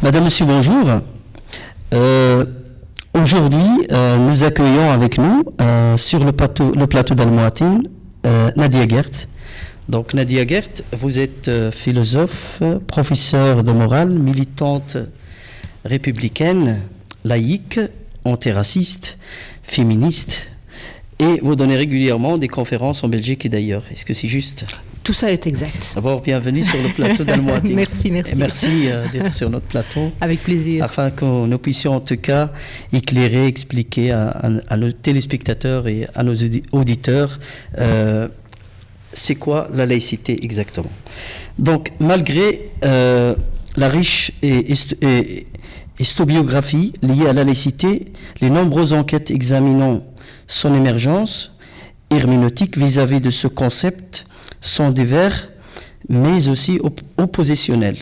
Madame, Monsieur, bonjour. Aujourd'hui, nous accueillons avec nous sur le plateau d'Almoatine Nadia Gert. Donc Nadia Gert, vous êtes philosophe, professeure de morale, militante républicaine, laïque, antiraciste, féministe, et vous donnez régulièrement des conférences en Belgique et d'ailleurs. Est-ce que c'est juste ? Tout ça est exact. D'abord, bienvenue sur le plateau d'Almoatine. Merci. Et merci d'être sur notre plateau. Avec plaisir. Afin que nous puissions en tout cas éclairer, expliquer à nos téléspectateurs et à nos auditeurs c'est quoi la laïcité exactement. Donc, malgré la riche historiographie liée à la laïcité, les nombreuses enquêtes examinant son émergence herméneutique vis-à-vis de ce concept sont divers, mais aussi oppositionnels.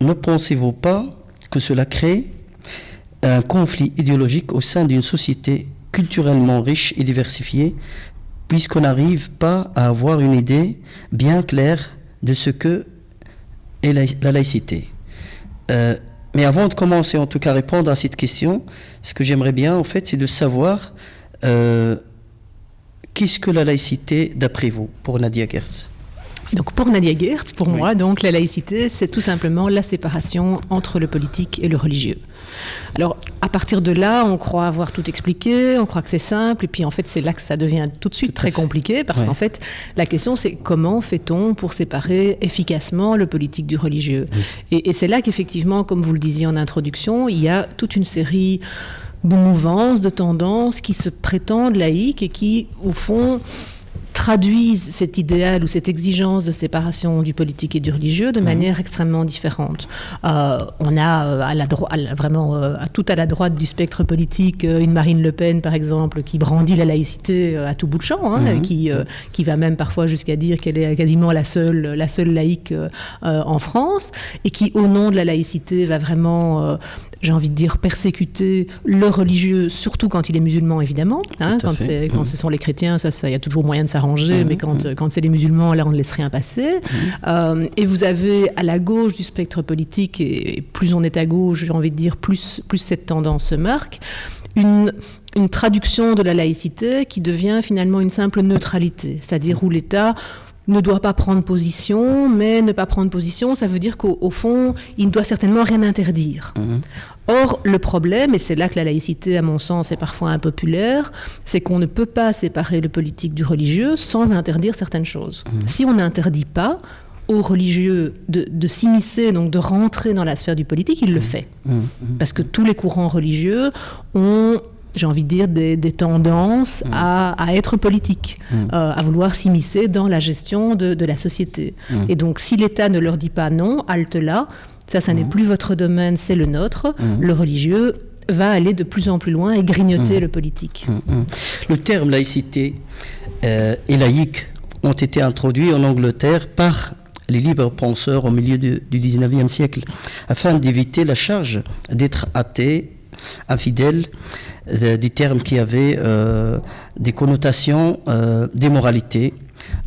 Ne pensez-vous pas que cela crée un conflit idéologique au sein d'une société culturellement riche et diversifiée, puisqu'on n'arrive pas à avoir une idée bien claire de ce que est la laïcité? Mais avant de commencer, en tout cas, à répondre à cette question, ce que j'aimerais bien, en fait, c'est de savoir qu'est-ce que la laïcité, d'après vous, pour Nadia Gert? Donc pour Nadia Gert, pour moi, donc la laïcité, c'est tout simplement la séparation entre le politique et le religieux. Alors, à partir de là, on croit avoir tout expliqué, on croit que c'est simple, et puis en fait, c'est là que ça devient tout de suite très compliqué, parce qu'en fait, la question, c'est comment fait-on pour séparer efficacement le politique du religieux? Et c'est là qu'effectivement, comme vous le disiez en introduction, il y a toute une série de mouvances, de tendances qui se prétendent laïques et qui, au fond, traduisent cet idéal ou cette exigence de séparation du politique et du religieux de manière extrêmement différente. On a tout à la droite du spectre politique une Marine Le Pen, par exemple, qui brandit la laïcité à tout bout de champ, qui va même parfois jusqu'à dire qu'elle est quasiment la seule laïque en France, et qui, au nom de la laïcité, va vraiment... j'ai envie de dire, persécuter le religieux, surtout quand il est musulman, évidemment. Quand ce sont les chrétiens, il y a toujours moyen de s'arranger, mais quand c'est les musulmans, là, on ne laisse rien passer. Et vous avez, à la gauche du spectre politique, et plus on est à gauche, j'ai envie de dire, plus cette tendance se marque, une traduction de la laïcité qui devient finalement une simple neutralité, c'est-à-dire où l'État ne doit pas prendre position, mais ne pas prendre position, ça veut dire qu'au fond, il ne doit certainement rien interdire. Or, le problème, et c'est là que la laïcité, à mon sens, est parfois impopulaire, c'est qu'on ne peut pas séparer le politique du religieux sans interdire certaines choses. Si on n'interdit pas aux religieux de s'immiscer, donc de rentrer dans la sphère du politique, il le fait. Parce que tous les courants religieux ont... j'ai envie de dire, des tendances à être politiques, à vouloir s'immiscer dans la gestion de la société. Et donc, si l'État ne leur dit pas non, halte là, ça n'est plus votre domaine, c'est le nôtre, le religieux va aller de plus en plus loin et grignoter le politique. Le terme laïcité et laïque ont été introduits en Angleterre par les libres penseurs au milieu du 19e siècle, afin d'éviter la charge d'être athée, infidèle, des termes qui avaient des connotations d'immoralité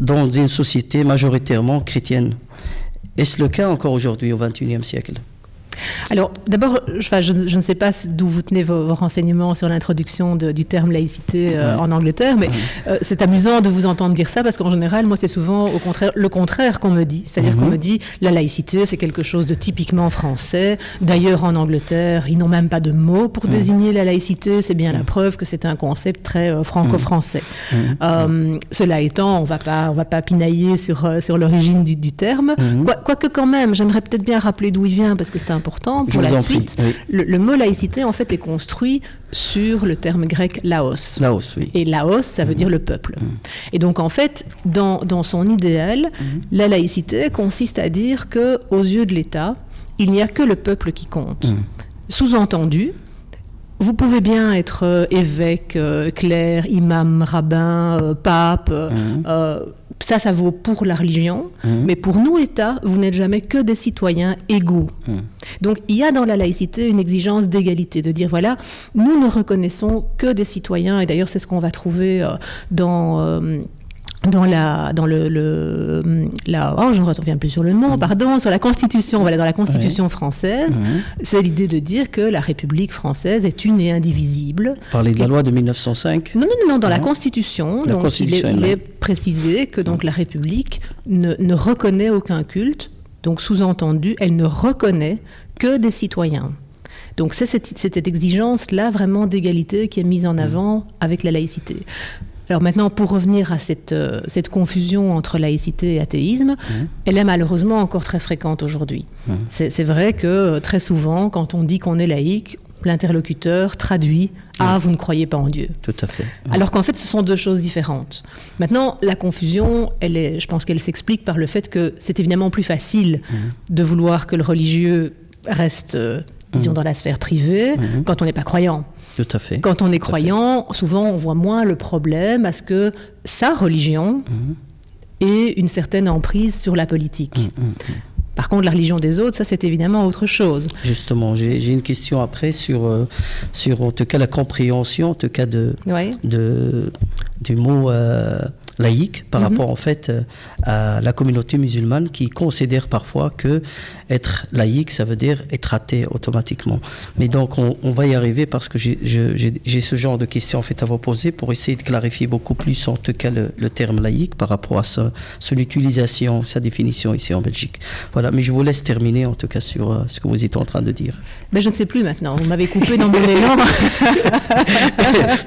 dans une société majoritairement chrétienne. Est-ce le cas encore aujourd'hui au XXIe siècle ? Alors, d'abord, je ne sais pas d'où vous tenez vos renseignements sur l'introduction du terme laïcité en Angleterre, mais c'est amusant de vous entendre dire ça, parce qu'en général, moi, c'est souvent le contraire qu'on me dit. C'est-à-dire qu'on me dit, la laïcité, c'est quelque chose de typiquement français. D'ailleurs, en Angleterre, ils n'ont même pas de mot pour désigner la laïcité. C'est bien la preuve que c'est un concept très franco-français. Cela étant, on va pas pinailler sur l'origine du terme. Quoique quand même, j'aimerais peut-être bien rappeler d'où il vient, parce que c'est important pour la suite. Le mot laïcité, en fait, est construit sur le terme grec laos. Laos, oui. Et laos, ça veut dire le peuple. Et donc, en fait, dans son idéal, la laïcité consiste à dire qu'aux yeux de l'État, il n'y a que le peuple qui compte. Sous-entendu, vous pouvez bien être évêque, clerc, imam, rabbin, pape, ça vaut pour la religion, mais pour nous, État, vous n'êtes jamais que des citoyens égaux. Donc, il y a dans la laïcité une exigence d'égalité, de dire, voilà, nous ne reconnaissons que des citoyens, et d'ailleurs, c'est ce qu'on va trouver dans dans je ne reviens plus sur le nom, pardon, sur la Constitution, voilà, dans la Constitution française, c'est l'idée de dire que la République française est une et indivisible. Parler de la loi de 1905 ? Non, dans la Constitution, donc il est précisé que donc la République ne reconnaît aucun culte, donc sous-entendu, elle ne reconnaît que des citoyens. Donc c'est cette exigence-là vraiment d'égalité qui est mise en avant avec la laïcité. Alors maintenant, pour revenir à cette confusion entre laïcité et athéisme, elle est malheureusement encore très fréquente aujourd'hui. C'est vrai que très souvent, quand on dit qu'on est laïque, l'interlocuteur traduit « Ah, vous ne croyez pas en Dieu ». Tout à fait. Alors qu'en fait, ce sont deux choses différentes. Maintenant, la confusion, je pense qu'elle s'explique par le fait que c'est évidemment plus facile de vouloir que le religieux reste, disons, dans la sphère privée quand on n'est pas croyant. Tout à fait. Quand on est croyant, souvent on voit moins le problème à ce que sa religion ait une certaine emprise sur la politique. Par contre, la religion des autres, ça c'est évidemment autre chose. Justement, j'ai une question après sur en tout cas la compréhension en tout cas du mot laïque par rapport en fait à la communauté musulmane qui considère parfois que être laïque ça veut dire être athée automatiquement. Mais donc on va y arriver parce que j'ai ce genre de questions en fait à vous poser pour essayer de clarifier beaucoup plus en tout cas le terme laïque par rapport à son utilisation, sa définition ici en Belgique. Voilà, mais je vous laisse terminer en tout cas sur ce que vous êtes en train de dire. Ben, je ne sais plus maintenant, vous m'avez coupé dans mon élan.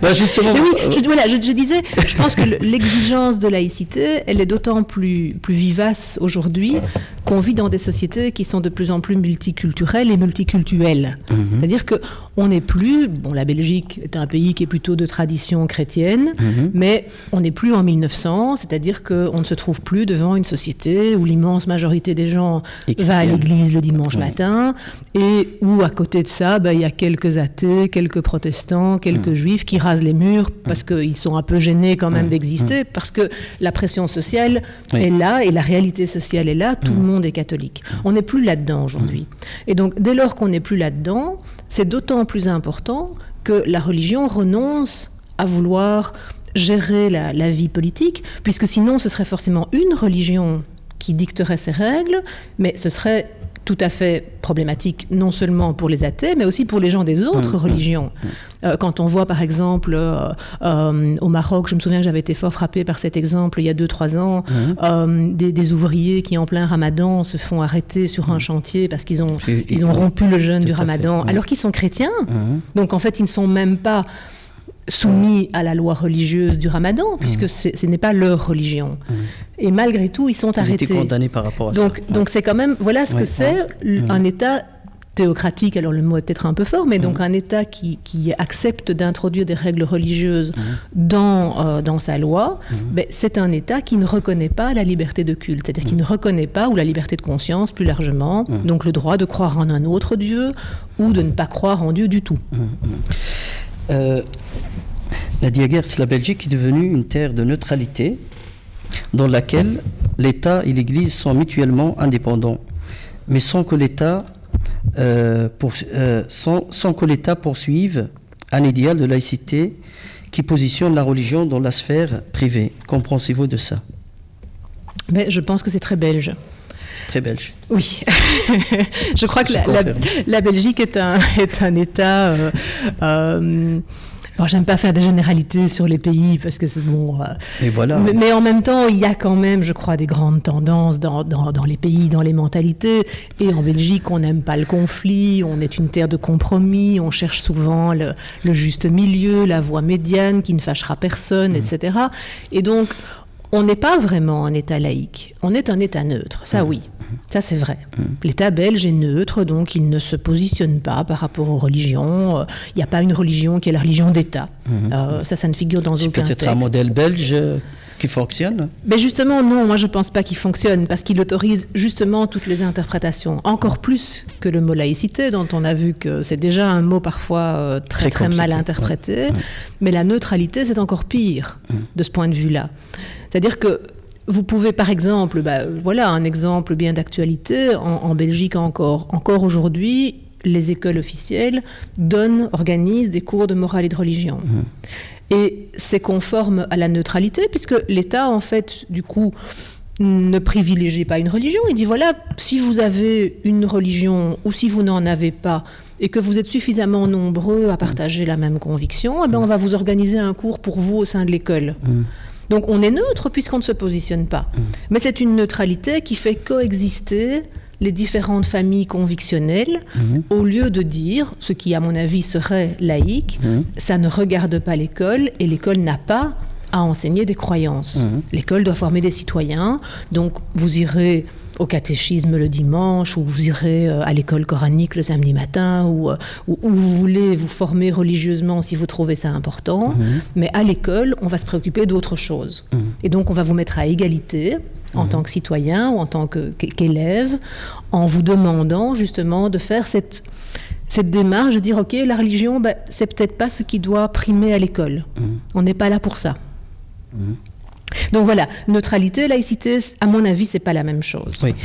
Ben, justement. Oui, je disais, je pense que l'exigence de laïcité, elle est d'autant plus vivace aujourd'hui qu'on vit dans des sociétés qui sont de plus en plus multiculturelles et multicultuelles. C'est-à-dire qu'on n'est plus... Bon, la Belgique est un pays qui est plutôt de tradition chrétienne, mais on n'est plus en 1900, c'est-à-dire qu'on ne se trouve plus devant une société où l'immense majorité des gens va à l'église le dimanche matin, et où à côté de ça, il y a quelques athées, quelques protestants, quelques juifs qui rasent les murs parce qu'ils sont un peu gênés quand même d'exister, parce que la pression sociale est là et la réalité sociale est là, tout le monde est catholique. On n'est plus là-dedans aujourd'hui. Et donc, dès lors qu'on n'est plus là-dedans, c'est d'autant plus important que la religion renonce à vouloir gérer la vie politique, puisque sinon ce serait forcément une religion qui dicterait ses règles, mais ce serait tout à fait problématique, non seulement pour les athées, mais aussi pour les gens des autres religions. Quand on voit, par exemple, au Maroc, je me souviens que j'avais été fort frappée par cet exemple il y a 2-3 ans, des ouvriers qui, en plein ramadan, se font arrêter sur un chantier parce qu'ils ont rompu le jeûne du ramadan, alors qu'ils sont chrétiens. Donc, en fait, ils ne sont même pas soumis à la loi religieuse du ramadan, puisque ce n'est pas leur religion. Et malgré tout, ils sont arrêtés. Ils étaient condamnés par rapport à ça. Donc c'est quand même, voilà ce que c'est un État théocratique, alors le mot est peut-être un peu fort, mais donc un État qui accepte d'introduire des règles religieuses dans sa loi, c'est un État qui ne reconnaît pas la liberté de culte, c'est-à-dire qui ne reconnaît pas, ou la liberté de conscience plus largement, donc le droit de croire en un autre Dieu, ou de ne pas croire en Dieu du tout. Nadia Geerts, la Belgique est devenue une terre de neutralité dans laquelle l'État et l'Église sont mutuellement indépendants, mais sans que l'État poursuive un idéal de laïcité qui positionne la religion dans la sphère privée. Qu'en pensez-vous de ça ? Mais je pense que c'est très belge. Très belge. Oui. Je crois que la Belgique est un État... Bon, j'aime pas faire des généralités sur les pays parce que c'est bon. Et voilà. Mais en même temps, il y a quand même, je crois, des grandes tendances dans les pays, dans les mentalités. Et en Belgique, on n'aime pas le conflit, on est une terre de compromis, on cherche souvent le juste milieu, la voie médiane qui ne fâchera personne, etc. Et donc, on n'est pas vraiment un État laïque, on est un État neutre, ça oui, ça c'est vrai. L'État belge est neutre, donc il ne se positionne pas par rapport aux religions, il n'y a pas une religion qui est la religion d'État, ça ne figure dans aucun texte. C'est peut-être un modèle belge qui fonctionne ? Mais justement non, moi je ne pense pas qu'il fonctionne, parce qu'il autorise justement toutes les interprétations, encore plus que le mot laïcité, dont on a vu que c'est déjà un mot parfois très mal interprété, mais la neutralité c'est encore pire de ce point de vue-là. C'est-à-dire que vous pouvez, par exemple, voilà un exemple bien d'actualité, en Belgique encore aujourd'hui, les écoles officielles organisent des cours de morale et de religion. Et c'est conforme à la neutralité, puisque l'État, en fait, du coup, ne privilégie pas une religion. Il dit, voilà, si vous avez une religion ou si vous n'en avez pas, et que vous êtes suffisamment nombreux à partager la même conviction, eh bien, on va vous organiser un cours pour vous au sein de l'école. Donc on est neutre puisqu'on ne se positionne pas. Mais c'est une neutralité qui fait coexister les différentes familles convictionnelles, au lieu de dire, ce qui à mon avis serait laïque, ça ne regarde pas l'école et l'école n'a pas à enseigner des croyances. L'école doit former des citoyens, donc vous irez au catéchisme le dimanche, ou vous irez à l'école coranique le samedi matin, ou vous voulez vous former religieusement si vous trouvez ça important, mais à l'école, on va se préoccuper d'autre chose. Et donc on va vous mettre à égalité en tant que citoyen ou en tant qu'élève, en vous demandant justement de faire cette démarche de dire, ok, la religion, c'est peut-être pas ce qui doit primer à l'école. On n'est pas là pour ça. Donc voilà, neutralité, laïcité, à mon avis, c'est pas la même chose. Oui.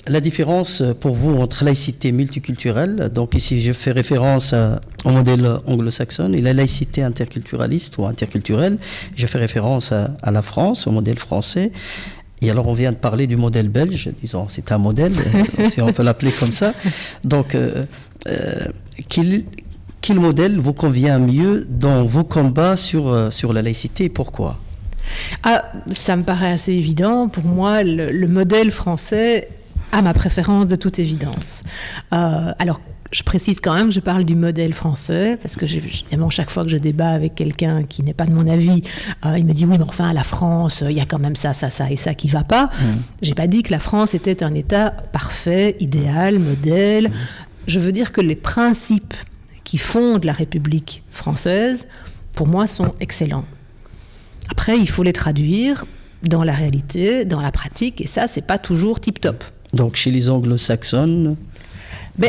La différence pour vous entre laïcité multiculturelle, donc ici je fais référence au modèle anglo-saxon, et la laïcité interculturaliste ou interculturelle, je fais référence à la France, au modèle français. Et alors on vient de parler du modèle belge, disons, c'est un modèle, si on peut l'appeler comme ça. Donc, quel modèle vous convient mieux dans vos combats sur la laïcité et pourquoi ? Ça me paraît assez évident. Pour moi, le modèle français a ma préférence de toute évidence. Alors, je précise quand même que je parle du modèle français, parce que évidemment, chaque fois que je débat avec quelqu'un qui n'est pas de mon avis, il me dit, oui, mais enfin, la France, il y a quand même ça et ça qui ne va pas. Je n'ai pas dit que la France était un État parfait, idéal, modèle. Je veux dire que les principes qui fondent la République française, pour moi, sont excellents. Après, il faut les traduire dans la réalité, dans la pratique, et ça, c'est pas toujours tip-top. Donc, chez les anglo-saxons...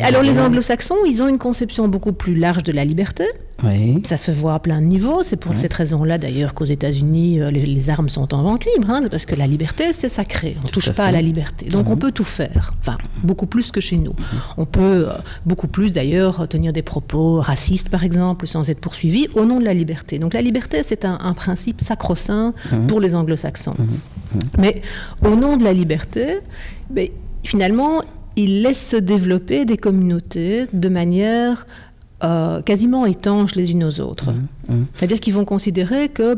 Alors, les anglo-saxons, ils ont une conception beaucoup plus large de la liberté. Oui. Ça se voit à plein de niveaux. C'est pour cette raison-là, d'ailleurs, qu'aux États-Unis, les armes sont en vente libre. Parce que la liberté, c'est sacré. On ne touche pas à la liberté. Donc, on peut tout faire. Enfin, beaucoup plus que chez nous. On peut, beaucoup plus, d'ailleurs, tenir des propos racistes, par exemple, sans être poursuivi, au nom de la liberté. Donc, la liberté, c'est un principe sacro-saint pour les anglo-saxons. Mais, au nom de la liberté, finalement, ils laissent se développer des communautés de manière quasiment étanches les unes aux autres. C'est-à-dire qu'ils vont considérer que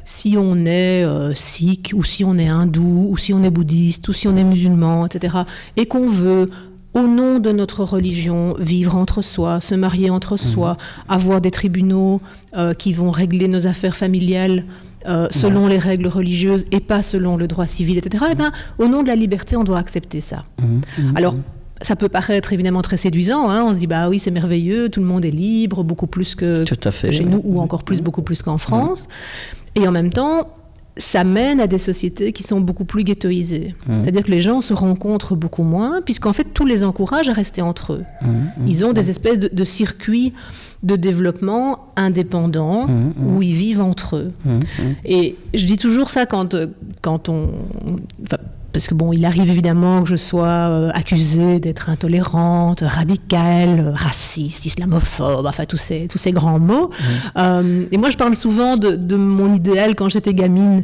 si on est sikh, ou si on est hindou, ou si on est bouddhiste, ou si on est musulman, etc., et qu'on veut, au nom de notre religion, vivre entre soi, se marier entre soi, avoir des tribunaux qui vont régler nos affaires familiales selon les règles religieuses et pas selon le droit civil, etc., au nom de la liberté, on doit accepter ça. Alors, ça peut paraître évidemment très séduisant, on se dit, oui, c'est merveilleux, tout le monde est libre, beaucoup plus que chez nous, ou encore plus, beaucoup plus qu'en France. Et en même temps, ça mène à des sociétés qui sont beaucoup plus ghettoisées. C'est-à-dire que les gens se rencontrent beaucoup moins, puisqu'en fait, tout les encourage à rester entre eux. Ils ont des espèces de circuits de développement indépendants où ils vivent entre eux. Et je dis toujours ça quand on... Parce que il arrive évidemment que je sois accusée d'être intolérante, radicale, raciste, islamophobe, enfin tous ces grands mots. Et moi, je parle souvent de mon idéal quand j'étais gamine,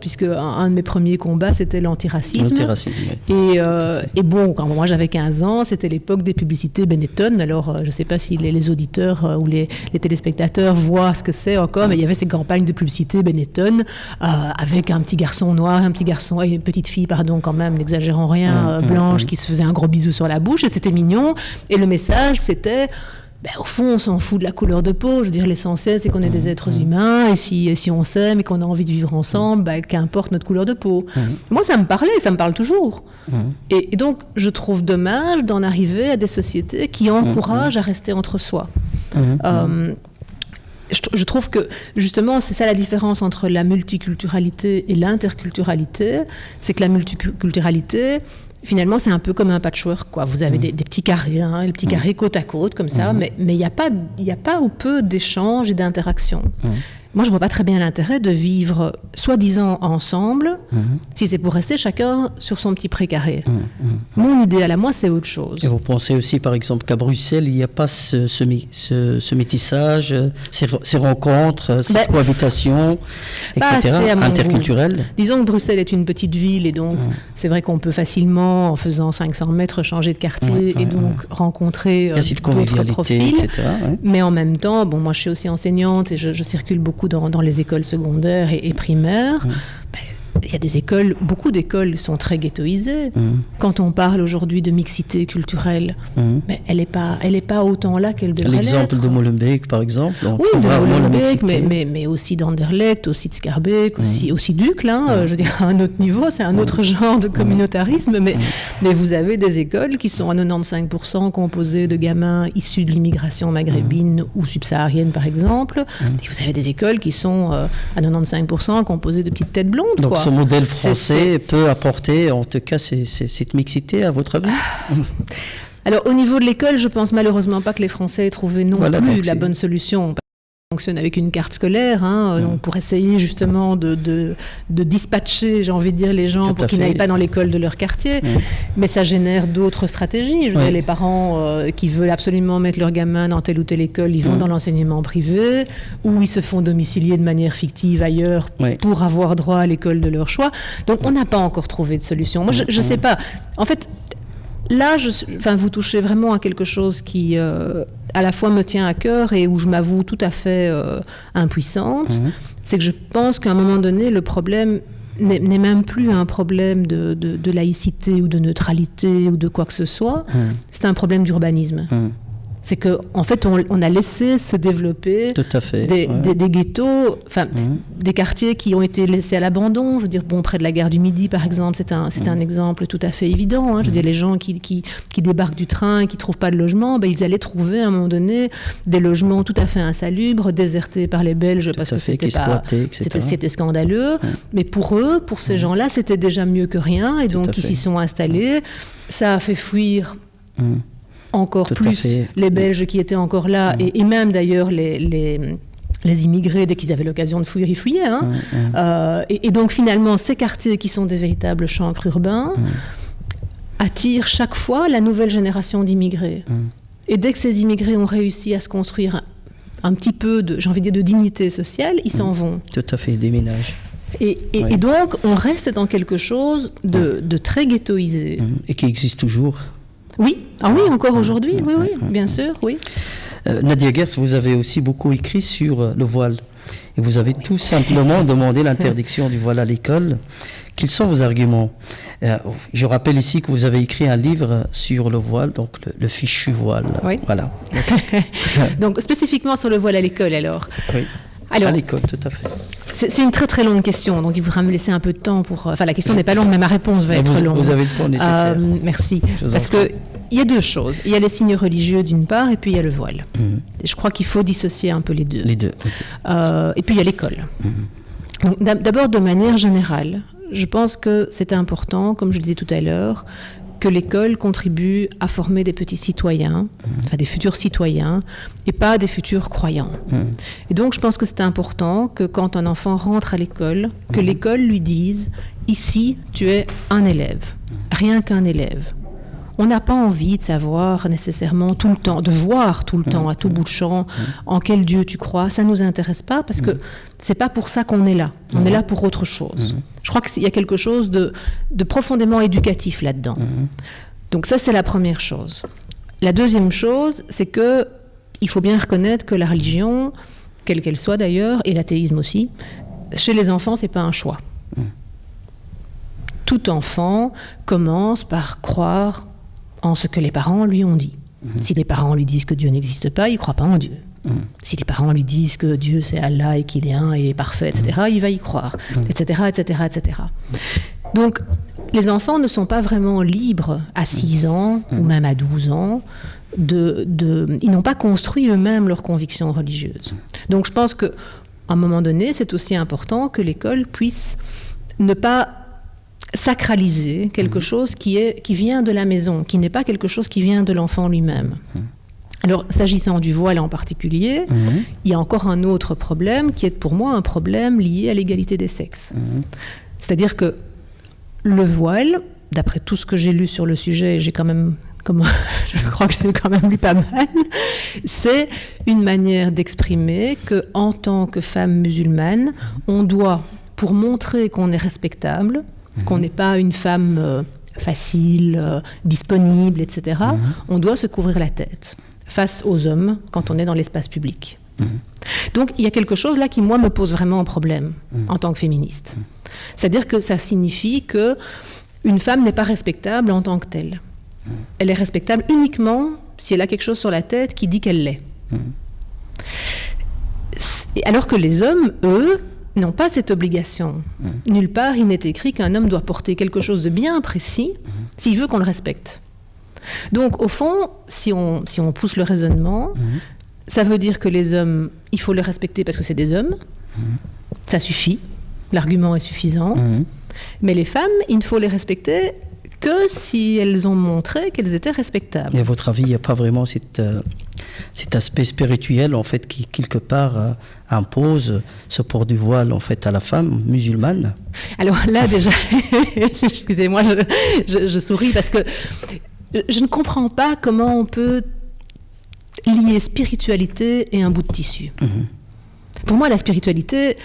puisque un de mes premiers combats, c'était l'antiracisme. L'antiracisme, oui. Et quand moi j'avais 15 ans, c'était l'époque des publicités Benetton. Alors, je ne sais pas si les auditeurs ou les téléspectateurs voient ce que c'est encore, mais il y avait ces campagnes de publicité Benetton avec un petit garçon noir, un petit garçon et une petite fille, quand même, n'exagérons rien, blanche, qui se faisait un gros bisou sur la bouche, et c'était mignon. Et le message, c'était, au fond, on s'en fout de la couleur de peau. Je veux dire, l'essentiel, c'est qu'on est des êtres humains, et si on s'aime et qu'on a envie de vivre ensemble, qu'importe notre couleur de peau. Moi, ça me parle toujours. Et donc, je trouve dommage d'en arriver à des sociétés qui encouragent à rester entre soi. Je trouve que, justement, c'est ça la différence entre la multiculturalité et l'interculturalité. C'est que la multiculturalité, finalement, c'est un peu comme un patchwork, quoi. Vous avez des petits carrés, les petits carrés côte à côte, comme ça, mais il n'y a pas ou peu d'échanges et d'interactions. Moi, je ne vois pas très bien l'intérêt de vivre soi-disant ensemble, si c'est pour rester chacun sur son petit précaré. Mon idéal à moi, c'est autre chose. Et vous pensez aussi, par exemple, qu'à Bruxelles, il n'y a pas ce métissage, ces rencontres, cette cohabitation, etc., interculturelle. Disons que Bruxelles est une petite ville, et donc c'est vrai qu'on peut facilement, en faisant 500 mètres, changer de quartier et donc rencontrer d'autres profils. Etc., Mais en même temps, moi je suis aussi enseignante et je circule beaucoup dans les écoles secondaires et primaires. Il y a beaucoup d'écoles sont très ghettoisées. Quand on parle aujourd'hui de mixité culturelle, mais elle n'est pas autant là qu'elle devrait l'être. L'exemple de Molenbeek, par exemple. Oui, de Molenbeek, mais aussi d'Anderlecht, aussi de Schaerbeek, aussi d'Uccle. Je veux dire, à un autre niveau, c'est un autre genre de communautarisme. Mais vous avez des écoles qui sont à 95% composées de gamins issus de l'immigration maghrébine ou subsaharienne, par exemple. Et vous avez des écoles qui sont à 95% composées de petites têtes blondes, donc, quoi. Ce modèle français peut apporter, en tout cas, cette mixité, à votre avis? Alors, au niveau de l'école, je pense malheureusement pas que les Français aient trouvé plus la bonne solution. On fonctionne avec une carte scolaire, donc pour essayer justement de dispatcher, j'ai envie de dire, les gens pour qu'ils n'aillent pas dans l'école de leur quartier. Mais ça génère d'autres stratégies. Je veux dire, les parents qui veulent absolument mettre leurs gamins dans telle ou telle école, ils vont dans l'enseignement privé, ou ils se font domicilier de manière fictive ailleurs pour avoir droit à l'école de leur choix. Donc on n'a pas encore trouvé de solution. Moi, je ne sais pas. En fait, là, vous touchez vraiment à quelque chose qui, à la fois, me tient à cœur et où je m'avoue tout à fait impuissante. C'est que je pense qu'à un moment donné, le problème n'est même plus un problème de laïcité ou de neutralité ou de quoi que ce soit. C'est un problème d'urbanisme. C'est qu'en fait, on a laissé se développer des ghettos, des quartiers qui ont été laissés à l'abandon. Je veux dire, près de la gare du Midi, par exemple, c'est un exemple tout à fait évident. Je veux dire, les gens qui débarquent du train et qui ne trouvent pas de logement, ils allaient trouver à un moment donné des logements tout à fait insalubres, désertés par les Belges parce que c'était scandaleux. Mais pour eux, pour ces gens-là, c'était déjà mieux que rien. Et donc, ils s'y sont installés. Ça a fait fuir encore plus les Belges qui étaient encore là, et même d'ailleurs les immigrés, dès qu'ils avaient l'occasion de fuir, ils fuyaient. Et donc finalement, ces quartiers qui sont des véritables chancres urbains attirent chaque fois la nouvelle génération d'immigrés. Et dès que ces immigrés ont réussi à se construire un petit peu de dignité sociale, ils s'en vont. Tout à fait, des ménages. Et donc, on reste dans quelque chose de très ghettoisé. Et qui existe toujours. Oui, encore aujourd'hui, oui, bien sûr, oui. Nadia Gertz, vous avez aussi beaucoup écrit sur le voile. Et vous avez tout simplement demandé l'interdiction du voile à l'école. Quels sont vos arguments? Je rappelle ici que vous avez écrit un livre sur le voile, donc le fichu voile. Oui. Voilà. Donc, spécifiquement sur le voile à l'école, alors. Oui. Alors, à l'école, tout à fait. C'est une très très longue question, donc il faudra me laisser un peu de temps pour... Enfin, la question n'est pas longue, mais ma réponse va être longue. Vous avez le temps nécessaire. Merci. Parce qu'il y a deux choses. Il y a les signes religieux d'une part, et puis il y a le voile. Et je crois qu'il faut dissocier un peu les deux. Les deux. Et puis il y a l'école. Donc, d'abord, de manière générale, je pense que c'est important, comme je le disais tout à l'heure, que l'école contribue à former des petits citoyens, des futurs citoyens, et pas des futurs croyants. Et donc, je pense que c'est important que quand un enfant rentre à l'école, que l'école lui dise « Ici, tu es un élève, rien qu'un élève ». On n'a pas envie de savoir nécessairement tout le temps, de voir tout le temps, à tout bout de champ, en quel Dieu tu crois. Ça ne nous intéresse pas parce que c'est pas pour ça qu'on est là. On est là pour autre chose. Je crois qu'il y a quelque chose de profondément éducatif là-dedans. Donc ça, c'est la première chose. La deuxième chose, c'est que il faut bien reconnaître que la religion, quelle qu'elle soit d'ailleurs, et l'athéisme aussi, chez les enfants, c'est pas un choix. Tout enfant commence par croire en ce que les parents lui ont dit. Si les parents lui disent que Dieu n'existe pas, il ne croit pas en Dieu. Si les parents lui disent que Dieu c'est Allah et qu'il est un et parfait, etc., il va y croire, etc., etc., etc. Donc, les enfants ne sont pas vraiment libres à 6 ans ou même à 12 ans. Ils n'ont pas construit eux-mêmes leurs convictions religieuses. Donc, je pense qu'à un moment donné, c'est aussi important que l'école puisse ne pas sacraliser quelque chose qui vient de la maison, qui n'est pas quelque chose qui vient de l'enfant lui-même. Alors, s'agissant du voile en particulier, il y a encore un autre problème qui est pour moi un problème lié à l'égalité des sexes. C'est-à-dire que le voile, d'après tout ce que j'ai lu sur le sujet, je crois que j'avais quand même lu pas mal, c'est une manière d'exprimer qu'en tant que femme musulmane, on doit, pour montrer qu'on est respectable, qu'on n'est pas une femme facile, disponible, etc., on doit se couvrir la tête face aux hommes quand on est dans l'espace public. Donc il y a quelque chose là qui, moi, me pose vraiment un problème en tant que féministe. C'est-à-dire que ça signifie qu'une femme n'est pas respectable en tant que telle. Elle est respectable uniquement si elle a quelque chose sur la tête qui dit qu'elle l'est. Alors que les hommes, eux, n'ont pas cette obligation. Nulle part, il n'est écrit qu'un homme doit porter quelque chose de bien précis s'il veut qu'on le respecte. Donc, au fond, si on pousse le raisonnement, ça veut dire que les hommes, il faut les respecter parce que c'est des hommes. Ça suffit. L'argument est suffisant. Mais les femmes, il ne faut les respecter que si elles ont montré qu'elles étaient respectables. Et à votre avis, il n'y a pas vraiment cet aspect spirituel, en fait, qui, quelque part, impose ce port du voile, en fait, à la femme musulmane? Alors là, déjà, excusez-moi, je souris parce que je ne comprends pas comment on peut lier spiritualité et un bout de tissu. Pour moi, la spiritualité,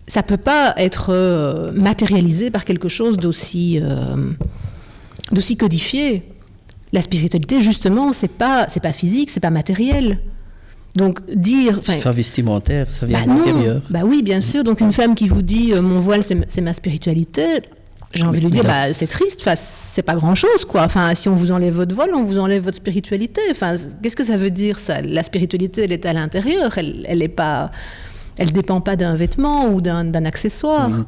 ça ne peut pas être matérialisé par quelque chose d'aussi codifié. La spiritualité, justement, c'est pas physique, c'est pas matériel. Donc dire, c'est pas vestimentaire, ça vient de non, l'intérieur. Oui, bien sûr. Donc une femme qui vous dit mon voile, c'est ma spiritualité, j'ai envie de lui dire c'est triste. Enfin, c'est pas grand-chose, quoi. Enfin, si on vous enlève votre voile, on vous enlève votre spiritualité. Enfin, qu'est-ce que ça veut dire, ça? La spiritualité, elle est à l'intérieur. Elle est pas. Elle ne dépend pas d'un vêtement ou d'un accessoire. Une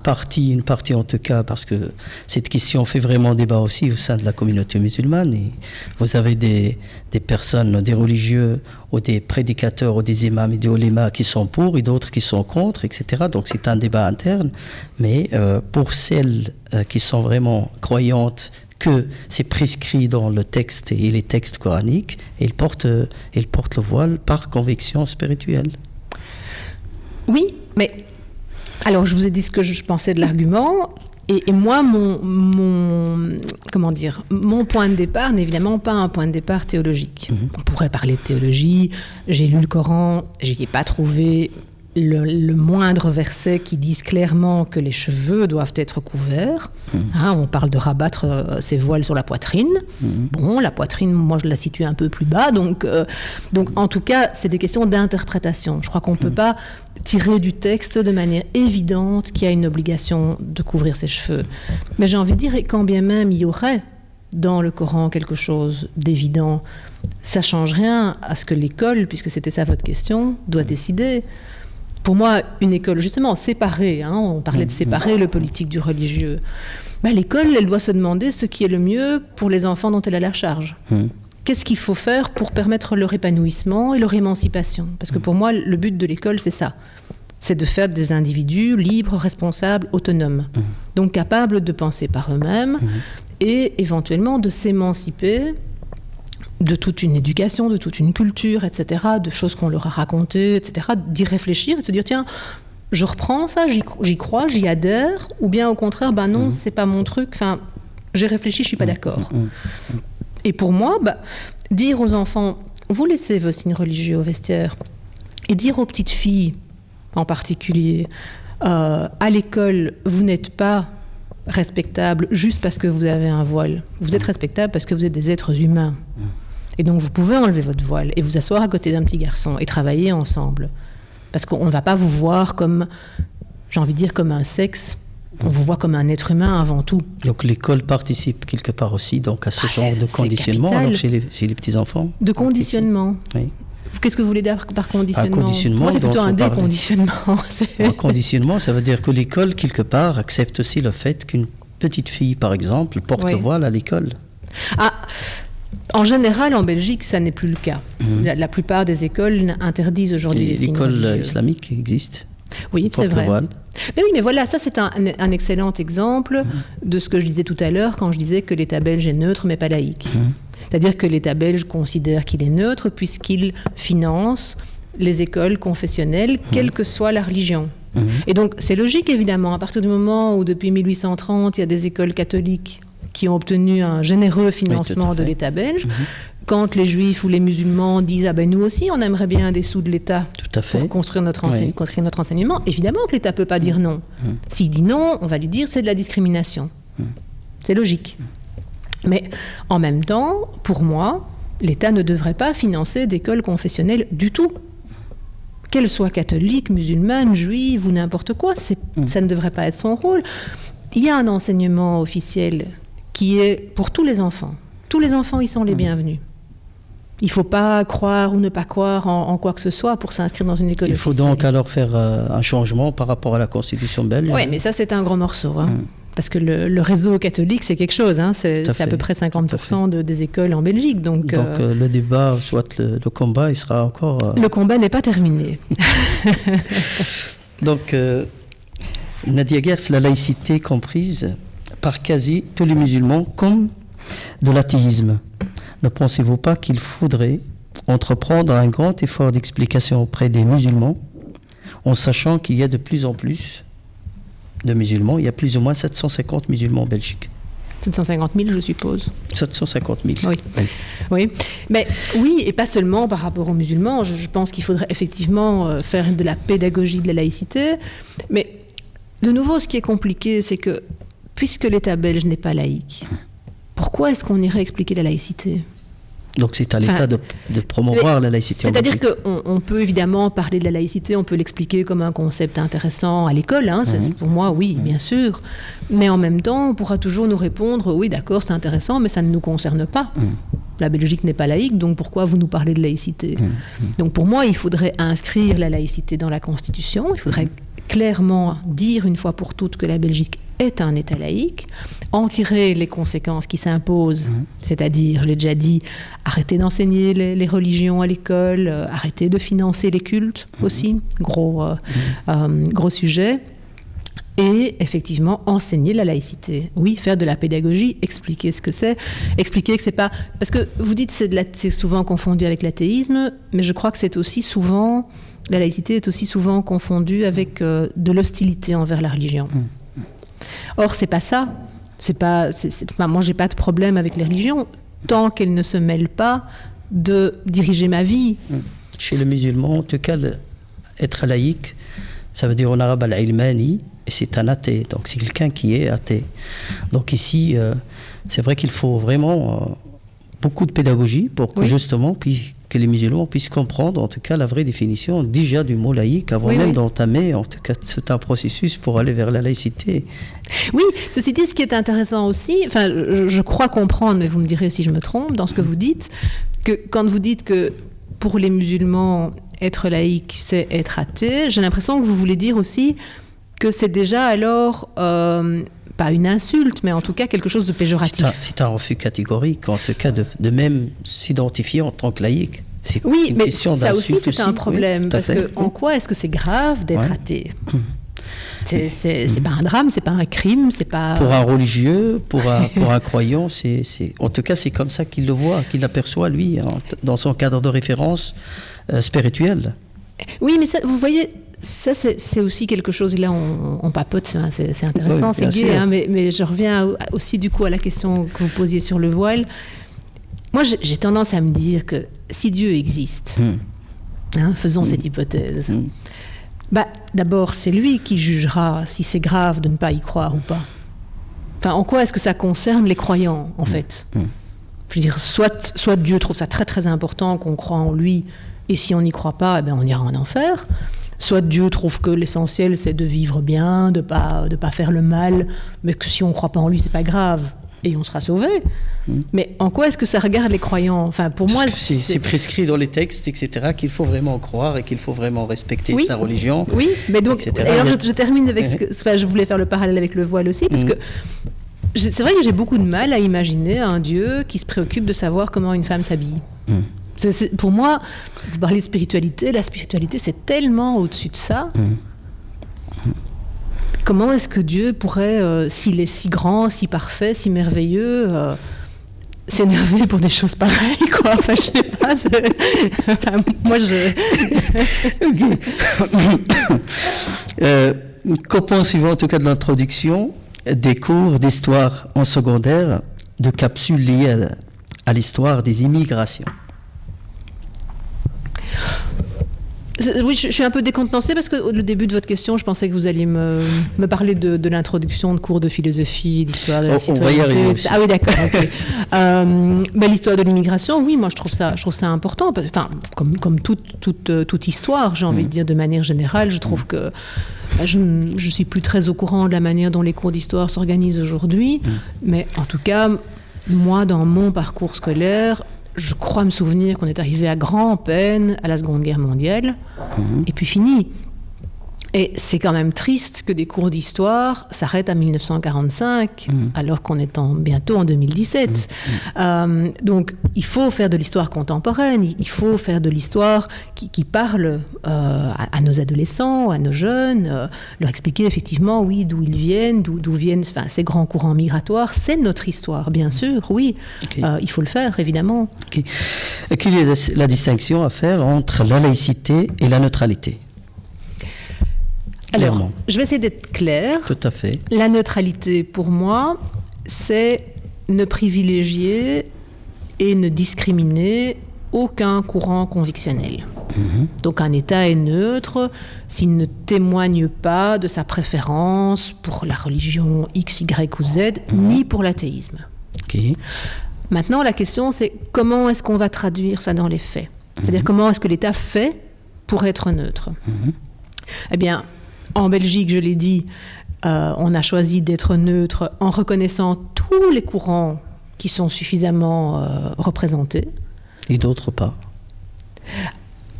partie en tout cas, parce que cette question fait vraiment débat aussi au sein de la communauté musulmane. Et vous avez des personnes, des religieux, ou des prédicateurs, ou des imams et des ulémas qui sont pour, et d'autres qui sont contre, etc. Donc c'est un débat interne. Mais pour celles qui sont vraiment croyantes que c'est prescrit dans le texte et les textes coraniques, elles portent le voile par conviction spirituelle. Oui, mais alors je vous ai dit ce que je pensais de l'argument, et moi, mon point de départ n'est évidemment pas un point de départ théologique. On pourrait parler de théologie, j'ai lu le Coran, j'y ai pas trouvé le moindre verset qui dise clairement que les cheveux doivent être couverts. On parle de rabattre ses voiles sur la poitrine. Bon, la poitrine, moi je la situe un peu plus bas, donc en tout cas, c'est des questions d'interprétation. Je crois qu'on ne peut pas tirer du texte de manière évidente qu'il y a une obligation de couvrir ses cheveux. Mais j'ai envie de dire, et quand bien même il y aurait dans le Coran quelque chose d'évident, ça ne change rien à ce que l'école, puisque c'était ça votre question, doit décider. Pour moi, une école, justement, séparée, on parlait de séparer le politique du religieux, l'école, elle doit se demander ce qui est le mieux pour les enfants dont elle a la charge. Qu'est-ce qu'il faut faire pour permettre leur épanouissement et leur émancipation? Parce que pour moi, le but de l'école, c'est ça. C'est de faire des individus libres, responsables, autonomes. Donc capables de penser par eux-mêmes et éventuellement de s'émanciper de toute une éducation, de toute une culture, etc., de choses qu'on leur a racontées, etc., d'y réfléchir et de se dire, tiens, je reprends ça, j'y crois, j'y adhère, ou bien au contraire, non, c'est pas mon truc, enfin, j'ai réfléchi, je suis pas d'accord. Et pour moi, dire aux enfants, vous laissez vos signes religieux au vestiaire, et dire aux petites filles, en particulier, à l'école, vous n'êtes pas respectable juste parce que vous avez un voile. Vous êtes respectable parce que vous êtes des êtres humains. Et donc, vous pouvez enlever votre voile et vous asseoir à côté d'un petit garçon et travailler ensemble. Parce qu'on ne va pas vous voir comme, j'ai envie de dire, comme un sexe. On vous voit comme un être humain avant tout. Donc, l'école participe quelque part aussi donc, à ce genre de conditionnement alors, chez les petits-enfants. De conditionnement. Oui. Qu'est-ce que vous voulez dire par conditionnement? Moi, c'est plutôt un déconditionnement. Un conditionnement, ça veut dire que l'école, quelque part, accepte aussi le fait qu'une petite fille, par exemple, porte le voile à l'école. En général, en Belgique, ça n'est plus le cas. La plupart des écoles interdisent aujourd'hui les signes religieux. L'école islamique existe. Oui, c'est vrai. Porte-voile. Mais oui, mais voilà, ça c'est un excellent exemple de ce que je disais tout à l'heure quand je disais que l'État belge est neutre mais pas laïque. C'est-à-dire que l'État belge considère qu'il est neutre puisqu'il finance les écoles confessionnelles, quelle que soit la religion. Et donc c'est logique évidemment, à partir du moment où depuis 1830 il y a des écoles catholiques qui ont obtenu un généreux financement de l'État belge, quand les juifs ou les musulmans disent « Ah ben nous aussi, on aimerait bien des sous de l'État pour construire notre enseignement », évidemment que l'État ne peut pas dire non. S'il dit non, on va lui dire « c'est de la discrimination ». C'est logique. Mais en même temps, pour moi, l'État ne devrait pas financer d'écoles confessionnelles du tout. Qu'elles soient catholiques, musulmanes, juives ou n'importe quoi, ça ne devrait pas être son rôle. Il y a un enseignement officiel qui est pour tous les enfants. Tous les enfants y sont les bienvenus. Il ne faut pas croire ou ne pas croire en quoi que ce soit pour s'inscrire dans une école officielle. Il faut donc alors faire un changement par rapport à la Constitution belge. Oui, mais ça, c'est un gros morceau. Parce que le réseau catholique, c'est quelque chose. C'est à peu près 50% des écoles en Belgique. Donc le débat, soit le combat, il sera encore... Le combat n'est pas terminé. Donc, Nadia Gertz, la laïcité comprise par quasi tous les musulmans comme de l'athéisme. Ne pensez-vous pas qu'il faudrait entreprendre un grand effort d'explication auprès des musulmans, en sachant qu'il y a de plus en plus de musulmans, il y a plus ou moins 750 musulmans en Belgique. 750 000, je suppose. 750 000. Oui. Mais oui, et pas seulement par rapport aux musulmans. Je pense qu'il faudrait effectivement faire de la pédagogie de la laïcité. Mais de nouveau, ce qui est compliqué, c'est que puisque l'État belge n'est pas laïque, pourquoi est-ce qu'on irait expliquer la laïcité ? Donc c'est à l'État de promouvoir la laïcité. C'est-à-dire qu'on peut évidemment parler de la laïcité, on peut l'expliquer comme un concept intéressant à l'école, pour moi oui, bien sûr, mais en même temps on pourra toujours nous répondre oui d'accord c'est intéressant mais ça ne nous concerne pas. La Belgique n'est pas laïque, donc pourquoi vous nous parlez de laïcité ? Donc pour moi il faudrait inscrire la laïcité dans la Constitution, il faudrait clairement dire une fois pour toutes que la Belgique est un État laïque, en tirer les conséquences qui s'imposent, c'est-à-dire, je l'ai déjà dit, arrêter d'enseigner les religions à l'école, arrêter de financer les cultes aussi, gros sujet, et effectivement enseigner la laïcité. Oui, faire de la pédagogie, expliquer ce que c'est, expliquer que c'est pas... Parce que vous dites que c'est souvent confondu avec l'athéisme, mais je crois que c'est aussi souvent... La laïcité est aussi souvent confondue avec de l'hostilité envers la religion. Or, c'est pas ça. Moi, j'ai pas de problème avec les religions tant qu'elles ne se mêlent pas de diriger ma vie. Chez les musulmans, en tout cas, être laïque, ça veut dire en arabe al-ilmani, et c'est un athée. Donc, c'est quelqu'un qui est athée. Donc ici, c'est vrai qu'il faut vraiment beaucoup de pédagogie pour que justement, que les musulmans puissent comprendre, en tout cas, la vraie définition déjà du mot laïque, avant même d'entamer, en tout cas, c'est un processus pour aller vers la laïcité. Oui, ceci dit, ce qui est intéressant aussi, enfin, je crois comprendre, mais vous me direz si je me trompe, dans ce que vous dites, que quand vous dites que pour les musulmans, être laïque, c'est être athée, j'ai l'impression que vous voulez dire aussi que c'est déjà alors... pas une insulte, mais en tout cas quelque chose de péjoratif. C'est un refus catégorique, en tout cas, de même s'identifier en tant que laïque. Oui, mais ça aussi, c'est un problème, parce que en quoi est-ce que c'est grave d'être athée ? C'est pas un drame, c'est pas un crime, c'est pas... Pour un religieux, pour un croyant, en tout cas, c'est comme ça qu'il le voit, qu'il l'aperçoit, lui, dans son cadre de référence spirituel. Oui, mais ça, vous voyez... Ça, c'est aussi quelque chose, là on papote, c'est intéressant, c'est gai, mais je reviens aussi du coup à la question que vous posiez sur le voile. Moi, j'ai tendance à me dire que si Dieu existe, faisons cette hypothèse, d'abord c'est lui qui jugera si c'est grave de ne pas y croire ou pas. Enfin, en quoi est-ce que ça concerne les croyants, en fait ? Je veux dire, soit Dieu trouve ça très très important qu'on croit en lui, et si on n'y croit pas, on ira en enfer. Soit Dieu trouve que l'essentiel, c'est de vivre bien, de pas faire le mal, mais que si on ne croit pas en lui, c'est pas grave, et on sera sauvé. Mais en quoi est-ce que ça regarde les croyants ? Enfin, pour moi, c'est prescrit dans les textes, etc., qu'il faut vraiment croire et qu'il faut vraiment respecter sa religion. Oui, mais donc, alors je termine avec je voulais faire le parallèle avec le voile aussi, parce que c'est vrai que j'ai beaucoup de mal à imaginer un Dieu qui se préoccupe de savoir comment une femme s'habille. Pour moi, vous parlez de spiritualité, la spiritualité c'est tellement au-dessus de ça comment est-ce que Dieu pourrait, s'il est si grand, si parfait, si merveilleux, s'énerver pour des choses pareilles, quoi. Enfin, je sais pas. Enfin, moi, Qu'en pensez-vous, en tout cas, de l'introduction des cours d'histoire en secondaire, de capsules liées à l'histoire des immigrations? Oui, je suis un peu décontenancée parce que le début de votre question, je pensais que vous alliez me parler de l'introduction de cours de philosophie, d'histoire de la citoyenneté. On va y arriver aussi. Ah oui, d'accord. Okay. L'histoire de l'immigration, oui, moi je trouve ça important. Enfin, comme toute histoire, j'ai envie de dire de manière générale, je trouve que je suis plus très au courant de la manière dont les cours d'histoire s'organisent aujourd'hui, mais en tout cas, moi, dans mon parcours scolaire, je crois me souvenir qu'on est arrivé à grand-peine à la Seconde Guerre mondiale, et puis fini. Et c'est quand même triste que des cours d'histoire s'arrêtent à 1945, alors qu'on est bientôt en 2017. Donc, il faut faire de l'histoire contemporaine, il faut faire de l'histoire qui parle à nos adolescents, à nos jeunes, leur expliquer effectivement, oui, d'où ils viennent, d'où viennent ces grands courants migratoires. C'est notre histoire, bien sûr, oui. Okay. Il faut le faire, évidemment. Okay. Quelle est la distinction à faire entre la laïcité et la neutralité ? Alors, je vais essayer d'être claire. Tout à fait. La neutralité, pour moi, c'est ne privilégier et ne discriminer aucun courant convictionnel. Donc, un État est neutre s'il ne témoigne pas de sa préférence pour la religion X, Y ou Z, ni pour l'athéisme. Okay. Maintenant, la question, c'est comment est-ce qu'on va traduire ça dans les faits ? C'est-à-dire, comment est-ce que l'État fait pour être neutre ? Eh bien, en Belgique, je l'ai dit, on a choisi d'être neutre en reconnaissant tous les courants qui sont suffisamment représentés. Et d'autres pas.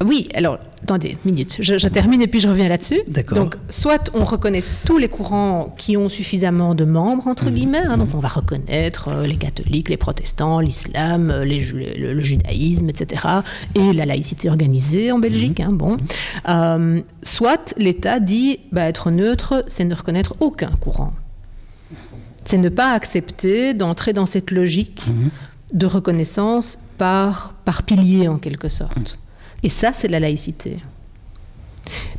Oui, alors, attendez, minute, je termine et puis je reviens là-dessus. D'accord. Donc, soit on reconnaît tous les courants qui ont suffisamment de membres, entre guillemets, donc on va reconnaître les catholiques, les protestants, l'islam, le judaïsme, etc., et la laïcité organisée en Belgique, soit l'État dit, être neutre, c'est ne reconnaître aucun courant. C'est ne pas accepter d'entrer dans cette logique de reconnaissance par pilier, en quelque sorte. Et ça, c'est la laïcité.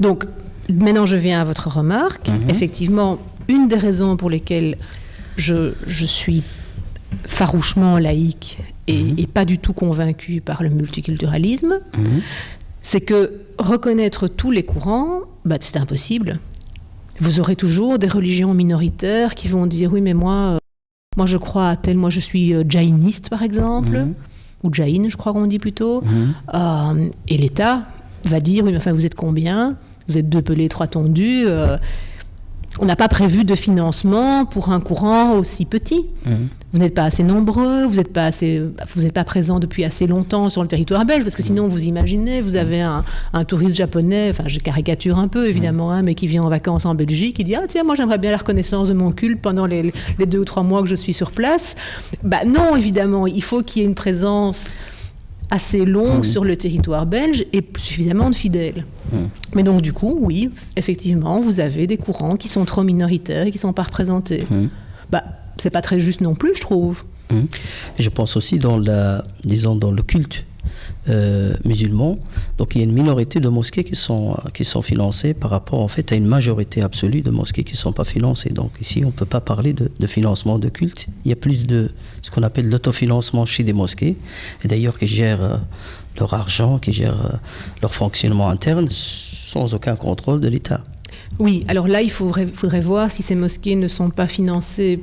Donc, maintenant, je viens à votre remarque. Effectivement, une des raisons pour lesquelles je suis farouchement laïque et pas du tout convaincue par le multiculturalisme, c'est que reconnaître tous les courants, c'est impossible. Vous aurez toujours des religions minoritaires qui vont dire « Oui, mais moi je crois à tel... Moi, je suis jainiste, par exemple. » ou Jain, je crois qu'on dit plutôt, et l'État va dire, oui, mais enfin, vous êtes combien ? Vous êtes 2 pelés, 3 tondus. On n'a pas prévu de financement pour un courant aussi petit. Vous n'êtes pas assez nombreux, vous n'êtes pas présent depuis assez longtemps sur le territoire belge, parce que sinon, vous imaginez, vous avez un touriste japonais, enfin, je caricature un peu, évidemment, mais qui vient en vacances en Belgique, qui dit « Ah, tiens, moi, j'aimerais bien la reconnaissance de mon culte pendant les 2 ou 3 mois que je suis sur place. » Non, évidemment, il faut qu'il y ait une présence assez longue sur le territoire belge et suffisamment de fidèles. Mais donc, du coup, oui, effectivement, vous avez des courants qui sont trop minoritaires et qui ne sont pas représentés. C'est pas très juste non plus, je trouve. Je pense aussi dans le culte musulman. Donc il y a une minorité de mosquées qui sont financées par rapport en fait à une majorité absolue de mosquées qui ne sont pas financées. Donc ici on ne peut pas parler de financement de culte. Il y a plus de ce qu'on appelle l'autofinancement chez des mosquées, et d'ailleurs qui gèrent leur argent, qui gèrent leur fonctionnement interne sans aucun contrôle de l'État. Oui, alors là il faudrait voir si ces mosquées ne sont pas financées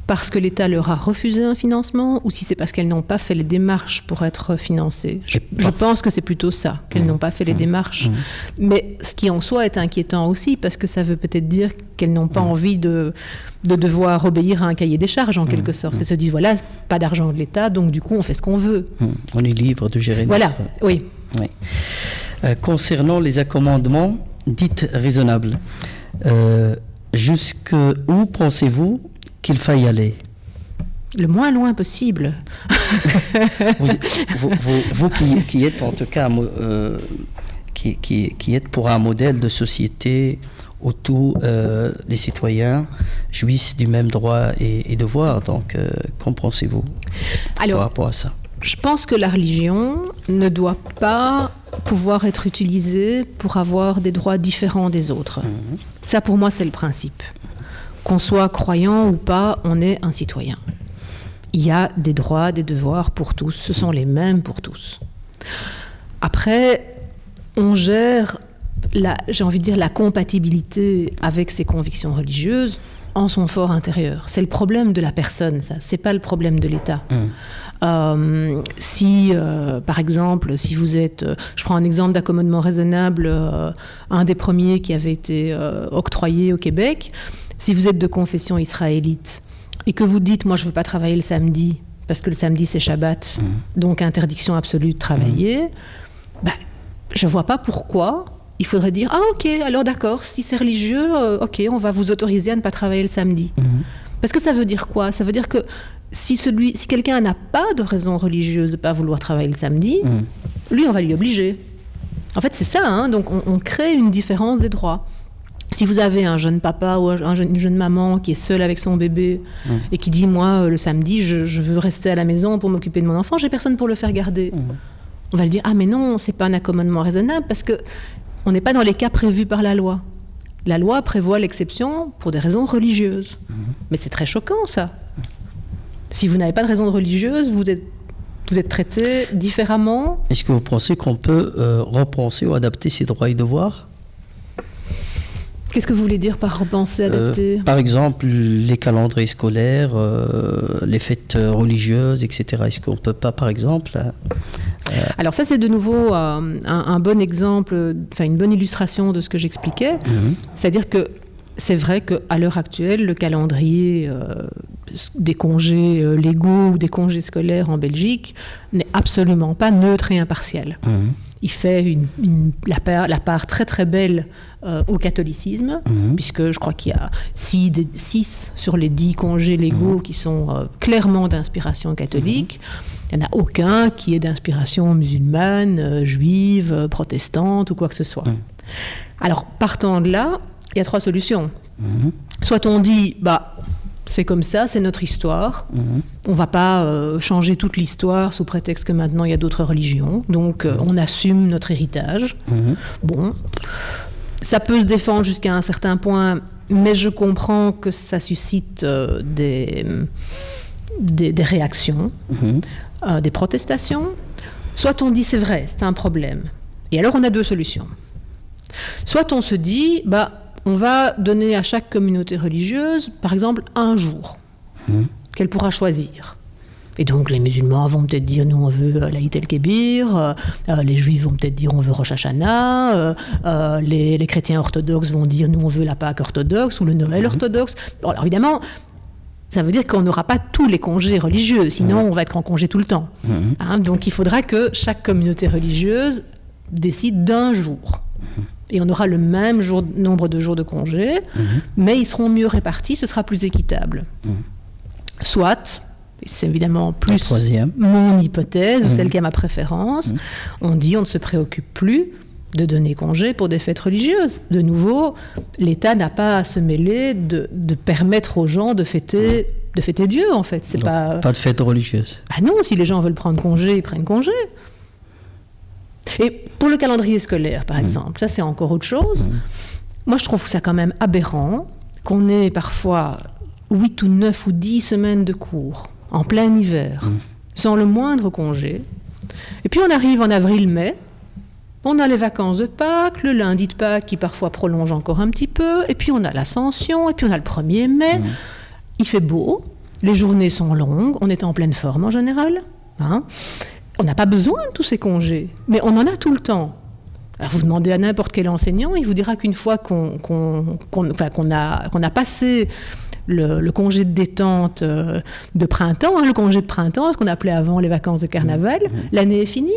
parce que l'État leur a refusé un financement ou si c'est parce qu'elles n'ont pas fait les démarches pour être financées. Je pense que c'est plutôt ça, qu'elles n'ont pas fait les démarches. Mais ce qui en soi est inquiétant aussi, parce que ça veut peut-être dire qu'elles n'ont pas envie de devoir obéir à un cahier des charges, en quelque sorte. Elles se disent, voilà, pas d'argent de l'État, donc du coup, on fait ce qu'on veut. On est libre de gérer. Voilà, oui. Concernant les accommodements dits raisonnables, jusqu'où pensez-vous qu'il faille aller? Le moins loin possible. vous qui êtes en tout cas qui êtes pour un modèle de société où tous les citoyens jouissent du même droit et devoir. Donc, qu'en pensez-vous par rapport à ça? Je pense que la religion ne doit pas pouvoir être utilisée pour avoir des droits différents des autres. Ça, pour moi, c'est le principe. Qu'on soit croyant ou pas, on est un citoyen. Il y a des droits, des devoirs pour tous. Ce sont les mêmes pour tous. Après, on gère, j'ai envie de dire, la compatibilité avec ses convictions religieuses en son fort intérieur. C'est le problème de la personne, ça. C'est pas le problème de l'État. Par exemple, si vous êtes... je prends un exemple d'accommodement raisonnable, un des premiers qui avait été octroyé au Québec. Si vous êtes de confession israélite et que vous dites « moi, je ne veux pas travailler le samedi, parce que le samedi, c'est Shabbat, donc interdiction absolue de travailler je ne vois pas pourquoi il faudrait dire « ah ok, alors d'accord, si c'est religieux, ok, on va vous autoriser à ne pas travailler le samedi. Parce que ça veut dire quoi? Ça veut dire que si quelqu'un n'a pas de raison religieuse de ne pas vouloir travailler le samedi, lui, on va lui obliger. En fait, c'est ça, hein, donc on crée une différence des droits. Si vous avez un jeune papa ou une jeune maman qui est seule avec son bébé et qui dit « moi, le samedi, je veux rester à la maison pour m'occuper de mon enfant, j'ai personne pour le faire garder. On va lui dire « ah mais non, c'est pas un accommodement raisonnable parce que on n'est pas dans les cas prévus par la loi. La loi prévoit l'exception pour des raisons religieuses. Mais c'est très choquant, ça. Si vous n'avez pas de raison religieuse, vous êtes traité différemment. Est-ce que vous pensez qu'on peut repenser ou adapter ses droits et devoirs? Qu'est-ce que vous voulez dire par repenser, adapter? Par exemple, les calendriers scolaires, les fêtes religieuses, etc. Est-ce qu'on ne peut pas, par exemple... Alors ça, c'est de nouveau un bon exemple, une bonne illustration de ce que j'expliquais. C'est-à-dire que c'est vrai qu'à l'heure actuelle, le calendrier des congés légaux ou des congés scolaires en Belgique n'est absolument pas neutre et impartial. Il fait la part très très belle au catholicisme, puisque je crois qu'il y a 6 sur les 10 congés légaux qui sont clairement d'inspiration catholique. Il n'y en a aucun qui est d'inspiration musulmane, juive, protestante ou quoi que ce soit. Alors, partant de là, il y a 3 solutions. Soit on dit, c'est comme ça, c'est notre histoire. On ne va pas changer toute l'histoire sous prétexte que maintenant il y a d'autres religions. Donc, on assume notre héritage. Bon, ça peut se défendre jusqu'à un certain point, mais je comprends que ça suscite des réactions. Des protestations, soit on dit c'est vrai, c'est un problème. Et alors on a 2 solutions. Soit on se dit, on va donner à chaque communauté religieuse, par exemple, un jour qu'elle pourra choisir. Et donc les musulmans vont peut-être dire, nous on veut l'Aïd el-Kébir, les juifs vont peut-être dire, on veut Rosh Hashanah, les chrétiens orthodoxes vont dire, nous on veut la Pâque orthodoxe ou le Noël orthodoxe. Bon, alors évidemment, ça veut dire qu'on n'aura pas tous les congés religieux, sinon on va être en congé tout le temps. Donc il faudra que chaque communauté religieuse décide d'un jour. Et on aura le même nombre de jours de congé, mais ils seront mieux répartis, ce sera plus équitable. Soit, c'est évidemment plus mon hypothèse, ou celle qui a ma préférence, on dit on ne se préoccupe plus de donner congé pour des fêtes religieuses. De nouveau, l'État n'a pas à se mêler de permettre aux gens de fêter Dieu, en fait. C'est pas de fête religieuse. Ah non, si les gens veulent prendre congé, ils prennent congé. Et pour le calendrier scolaire, par exemple, ça c'est encore autre chose. Moi, je trouve que c'est quand même aberrant qu'on ait parfois 8 ou 9 ou 10 semaines de cours en plein hiver, sans le moindre congé. Et puis on arrive en avril-mai, on a les vacances de Pâques, le lundi de Pâques qui parfois prolonge encore un petit peu, et puis on a l'Ascension, et puis on a le 1er mai. Il fait beau, les journées sont longues, on est en pleine forme en général. On n'a pas besoin de tous ces congés, mais on en a tout le temps. Alors vous demandez à n'importe quel enseignant, il vous dira qu'une fois qu'on a passé le congé de détente de printemps, le congé de printemps, ce qu'on appelait avant les vacances de carnaval, l'année est finie.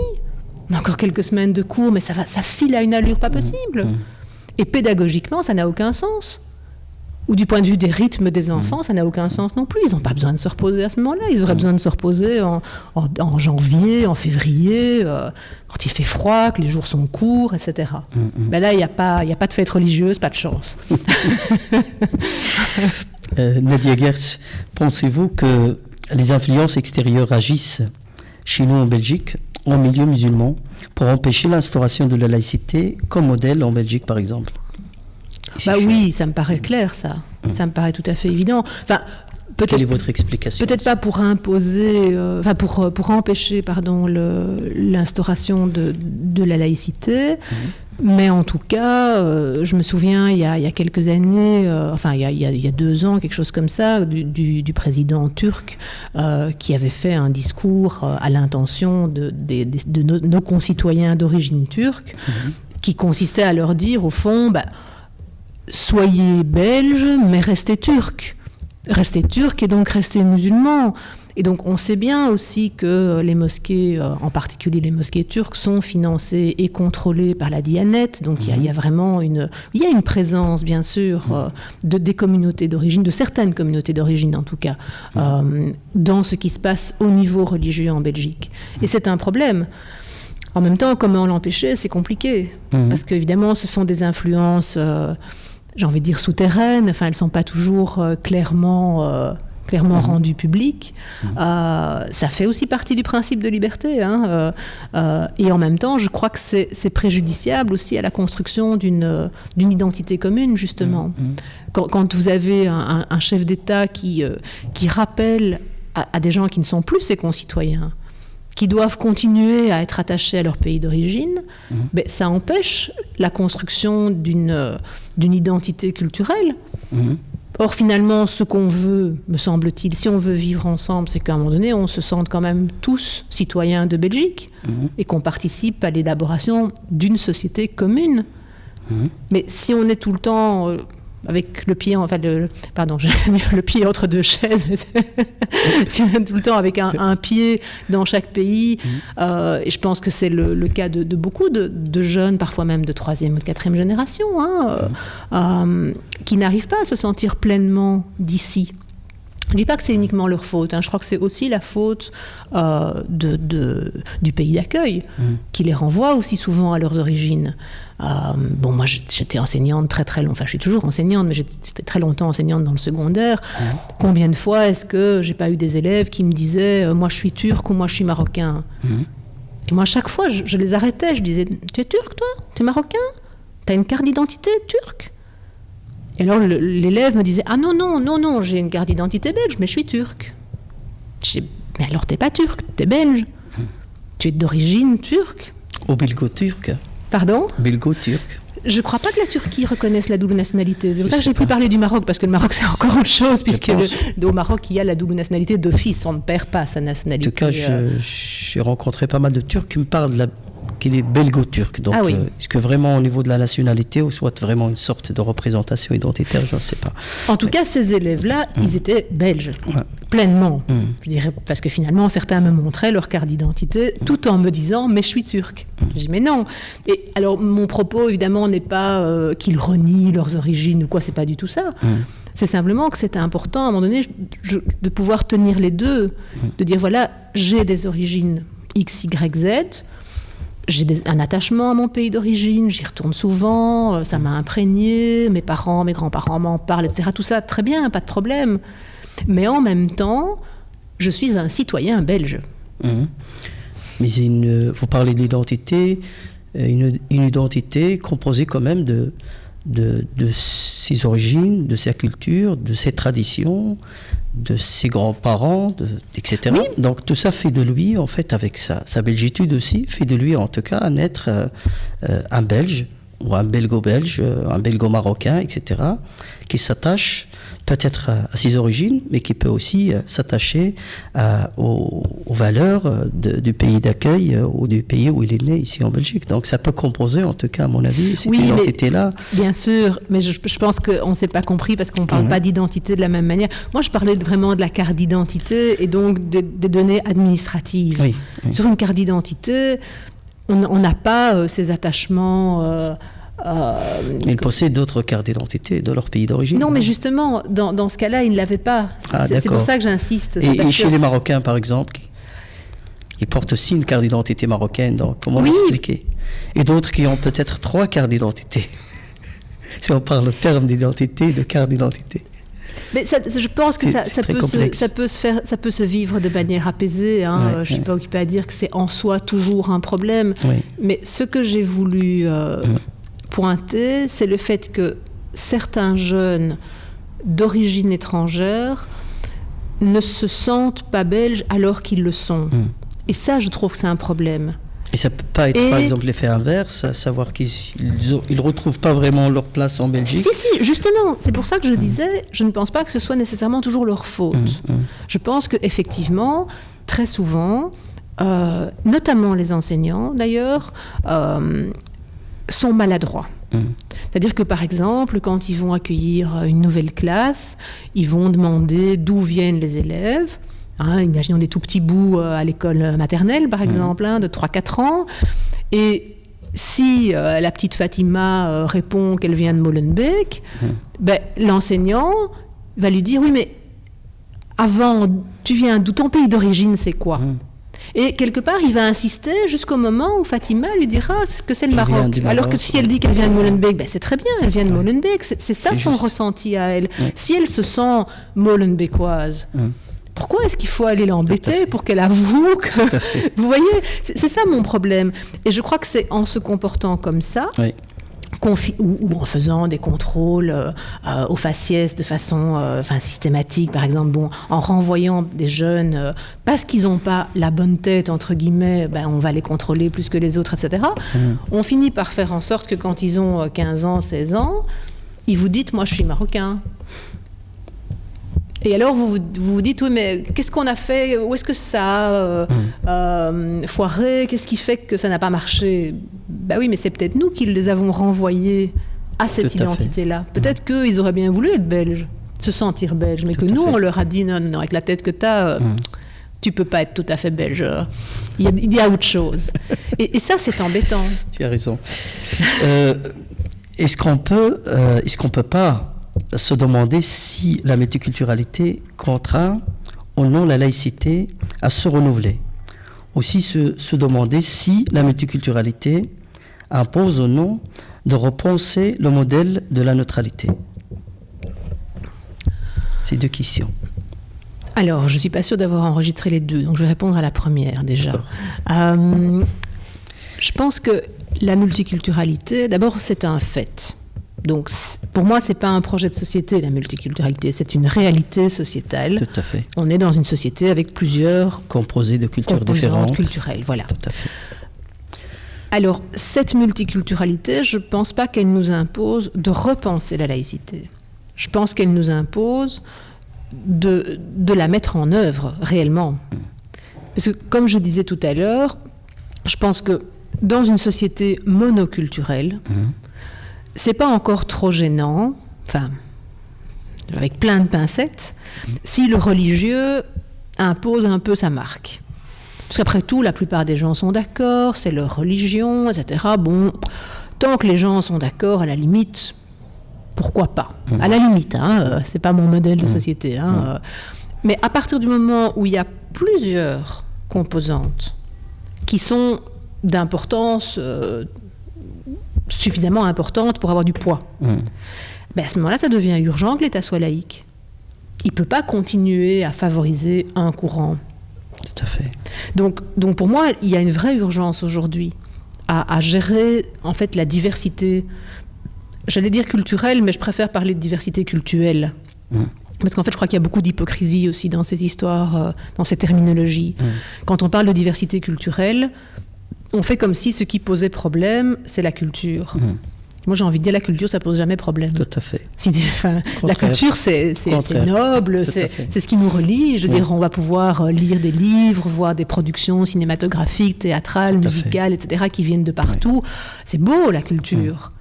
On a encore quelques semaines de cours, mais ça file à une allure pas possible. Et pédagogiquement, ça n'a aucun sens. ou du point de vue des rythmes des enfants, ça n'a aucun sens non plus. Ils n'ont pas besoin de se reposer à ce moment-là. Ils auraient besoin de se reposer en janvier, en février, quand il fait froid, que les jours sont courts, etc. Ben là, il n'y a pas de fête religieuse, pas de chance. Nadia Gertz, pensez-vous que les influences extérieures agissent chez nous en Belgique, en milieu musulman, pour empêcher l'instauration de la laïcité comme modèle en Belgique, par exemple? Oui, ça me paraît clair, ça. Ça me paraît tout à fait évident. Enfin, quelle est votre explication? Peut-être pas pour imposer, pour empêcher, l'instauration de la laïcité, mais en tout cas, je me souviens, il y a quelques années, il y a 2 ans, quelque chose comme ça, du président turc qui avait fait un discours à l'intention de nos concitoyens d'origine turque, qui consistait à leur dire, au fond, soyez belges, mais restez turcs. Restez turcs et donc restez musulmans. Et donc on sait bien aussi que les mosquées, en particulier les mosquées turques, sont financées et contrôlées par la Diyanet. Donc il y a vraiment une présence, bien sûr, des communautés d'origine, de certaines communautés d'origine en tout cas, dans ce qui se passe au niveau religieux en Belgique. Et c'est un problème. En même temps, comment l'empêcher, c'est compliqué. Parce qu'évidemment, ce sont des influences... j'ai envie de dire souterraines, elles ne sont pas toujours clairement rendues publiques. Ça fait aussi partie du principe de liberté. Et en même temps, je crois que c'est préjudiciable aussi à la construction d'une identité commune, justement. Quand vous avez un chef d'État qui rappelle à des gens qui ne sont plus ses concitoyens, qui doivent continuer à être attachés à leur pays d'origine, ça empêche la construction d'une identité culturelle. Or, finalement, ce qu'on veut, me semble-t-il, si on veut vivre ensemble, c'est qu'à un moment donné, on se sente quand même tous citoyens de Belgique et qu'on participe à l'élaboration d'une société commune. Mais si on est tout le temps... avec le pied, le pied entre 2 chaises, si on est tout le temps avec un pied dans chaque pays, et je pense que c'est le cas de beaucoup de jeunes, parfois même de 3e ou de 4e génération, qui n'arrivent pas à se sentir pleinement d'ici. Je ne dis pas que c'est uniquement leur faute, je crois que c'est aussi la faute du pays d'accueil, qui les renvoie aussi souvent à leurs origines. Moi j'étais enseignante très longtemps, je suis toujours enseignante, mais j'étais très longtemps enseignante dans le secondaire. Combien de fois est-ce que j'ai pas eu des élèves qui me disaient moi je suis turc ou moi je suis marocain? Et moi à chaque fois je les arrêtais, je disais tu es turc toi? Tu es marocain? Tu as une carte d'identité turque? Et alors l'élève me disait ah non, j'ai une carte d'identité belge, mais je suis turc. Je dis mais alors t'es pas turc, t'es belge. Tu es d'origine turque. Au belgo-turc. Pardon? Belgo-turc. Je ne crois pas que la Turquie reconnaisse la double nationalité. C'est pour ça que j'ai pu parler du Maroc, parce que le Maroc, c'est encore autre chose, puisque au Maroc, il y a la double nationalité d'office. On ne perd pas sa nationalité. En tout cas, j'ai rencontré pas mal de Turcs qui me parlent qu'il est belgo-turc. Donc, est-ce que vraiment, au niveau de la nationalité, ou soit vraiment une sorte de représentation identitaire, je ne sais pas. En tout cas, ces élèves-là, ils étaient belges, pleinement. Je dirais, parce que finalement, certains me montraient leur carte d'identité, tout en me disant « mais je suis turc ». Je dis « mais non ». Et alors, mon propos, évidemment, n'est pas qu'ils renient leurs origines ou quoi, c'est pas du tout ça. C'est simplement que c'était important, à un moment donné, de pouvoir tenir les deux, de dire « voilà, j'ai des origines X, Y, Z ». J'ai un attachement à mon pays d'origine, j'y retourne souvent, ça m'a imprégné, mes parents, mes grands-parents m'en parlent, etc. Tout ça, très bien, pas de problème. Mais en même temps, je suis un citoyen belge. Mais vous parlez de l'identité, une identité composée quand même de ses origines, de sa culture, de ses traditions, de ses grands-parents, etc. Oui. Donc tout ça fait de lui, en fait, avec sa belgitude aussi, fait de lui en tout cas un être un Belge, ou un belgo-belge, un belgo-marocain, etc., qui s'attache peut-être à ses origines, mais qui peut aussi s'attacher aux valeurs du pays d'accueil ou du pays où il est né, ici en Belgique. Donc ça peut composer, en tout cas, à mon avis, cette identité-là. Bien sûr, mais je pense qu'on ne s'est pas compris parce qu'on ne parle pas d'identité de la même manière. Moi, je parlais vraiment de la carte d'identité et donc des données administratives. Sur une carte d'identité, on n'a pas ces attachements Ils possèdent d'autres cartes d'identité de leur pays d'origine. Non, mais justement, dans ce cas-là, ils ne l'avaient pas. C'est pour ça que j'insiste. Et chez les Marocains, par exemple, ils portent aussi une carte d'identité marocaine. Donc, comment l'expliquer? Et d'autres qui ont peut-être 3 cartes d'identité. Si on parle de terme d'identité, de carte d'identité. Mais je pense que ça peut se vivre de manière apaisée. Hein. Je ne suis pas occupée à dire que c'est en soi toujours un problème. Oui. Mais ce que j'ai voulu pointer, c'est le fait que certains jeunes d'origine étrangère ne se sentent pas belges alors qu'ils le sont. Et ça, je trouve que c'est un problème. Et ça ne peut pas être, par exemple, l'effet inverse, à savoir qu'ils ne retrouvent pas vraiment leur place en Belgique. Si, justement. C'est pour ça que je disais, je ne pense pas que ce soit nécessairement toujours leur faute. Je pense qu'effectivement, très souvent, notamment les enseignants, d'ailleurs, sont maladroits. C'est-à-dire que, par exemple, quand ils vont accueillir une nouvelle classe, ils vont demander d'où viennent les élèves. Imaginons des tout petits bouts à l'école maternelle, par exemple, de 3-4 ans. Et si la petite Fatima répond qu'elle vient de Molenbeek, l'enseignant va lui dire « Oui, mais avant, tu viens d'où? Ton pays d'origine, c'est quoi ?» Et quelque part, il va insister jusqu'au moment où Fatima lui dira que c'est le Maroc. Alors que si elle dit qu'elle vient de Molenbeek, c'est très bien, elle vient de Molenbeek. C'est ça son ressenti à elle. Si elle se sent molenbeekoise, pourquoi est-ce qu'il faut aller l'embêter pour qu'elle avoue que... Vous voyez, c'est ça mon problème. Et je crois que c'est en se comportant comme ça, ou en faisant des contrôles au faciès de façon systématique, par exemple, en renvoyant des jeunes, parce qu'ils n'ont pas la bonne tête, entre guillemets, on va les contrôler plus que les autres, etc. On finit par faire en sorte que quand ils ont 15 ans, 16 ans, ils vous disent « moi je suis marocain ». Et alors, vous vous dites, oui, mais qu'est-ce qu'on a fait? Où est-ce que ça a foiré? Qu'est-ce qui fait que ça n'a pas marché? Oui, mais c'est peut-être nous qui les avons renvoyés à cette identité-là. Peut-être qu'ils auraient bien voulu être belges, se sentir belges, mais que nous, on leur a dit, non, avec la tête que tu as, tu peux pas être tout à fait belge. Il y a autre chose. Et ça, c'est embêtant. Tu as raison. Est-ce qu'on peut pas se demander si la multiculturalité contraint ou non la laïcité à se renouveler. Aussi se demander si la multiculturalité impose ou non de repenser le modèle de la neutralité. C'est 2 questions. Alors, je ne suis pas sûre d'avoir enregistré les 2, donc je vais répondre à la première déjà. Je pense que la multiculturalité, d'abord, c'est un fait. Donc, pour moi, ce n'est pas un projet de société, la multiculturalité. C'est une réalité sociétale. Tout à fait. On est dans une société avec plusieurs... composées de cultures différentes. Culturelles, voilà. Tout à fait. Alors, cette multiculturalité, je ne pense pas qu'elle nous impose de repenser la laïcité. Je pense qu'elle nous impose de la mettre en œuvre, réellement. Parce que, comme je disais tout à l'heure, je pense que dans une société monoculturelle... c'est pas encore trop gênant, avec plein de pincettes, si le religieux impose un peu sa marque. Parce qu'après tout, la plupart des gens sont d'accord, c'est leur religion, etc. Tant que les gens sont d'accord, à la limite, pourquoi pas? À la limite, c'est pas mon modèle de société. Mais à partir du moment où il y a plusieurs composantes qui sont d'importance... suffisamment importante pour avoir du poids. À ce moment-là, ça devient urgent que l'État soit laïque. Il ne peut pas continuer à favoriser un courant. Tout à fait. Donc pour moi, il y a une vraie urgence aujourd'hui à gérer en fait la diversité, j'allais dire culturelle, mais je préfère parler de diversité cultuelle. Parce qu'en fait, je crois qu'il y a beaucoup d'hypocrisie aussi dans ces histoires, dans ces terminologies. Quand on parle de diversité culturelle, on fait comme si ce qui posait problème, c'est la culture. Moi, j'ai envie de dire, la culture, ça pose jamais problème. Tout à fait. La culture, c'est noble, c'est ce qui nous relie. Je veux dire, on va pouvoir lire des livres, voir des productions cinématographiques, théâtrales, musicales, etc., qui viennent de partout. C'est beau, la culture.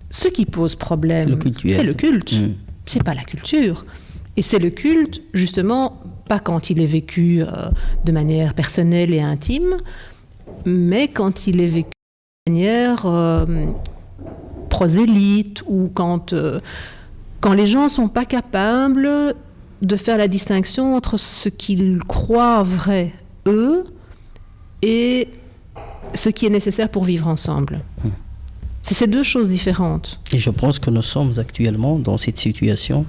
Ce qui pose problème, c'est le culte. C'est pas la culture. Et c'est le culte, justement, pas quand il est vécu de manière personnelle et intime, mais quand il est vécu de manière prosélytes ou quand les gens ne sont pas capables de faire la distinction entre ce qu'ils croient vrai, eux, et ce qui est nécessaire pour vivre ensemble. C'est ces deux choses différentes. Et je pense que nous sommes actuellement dans cette situation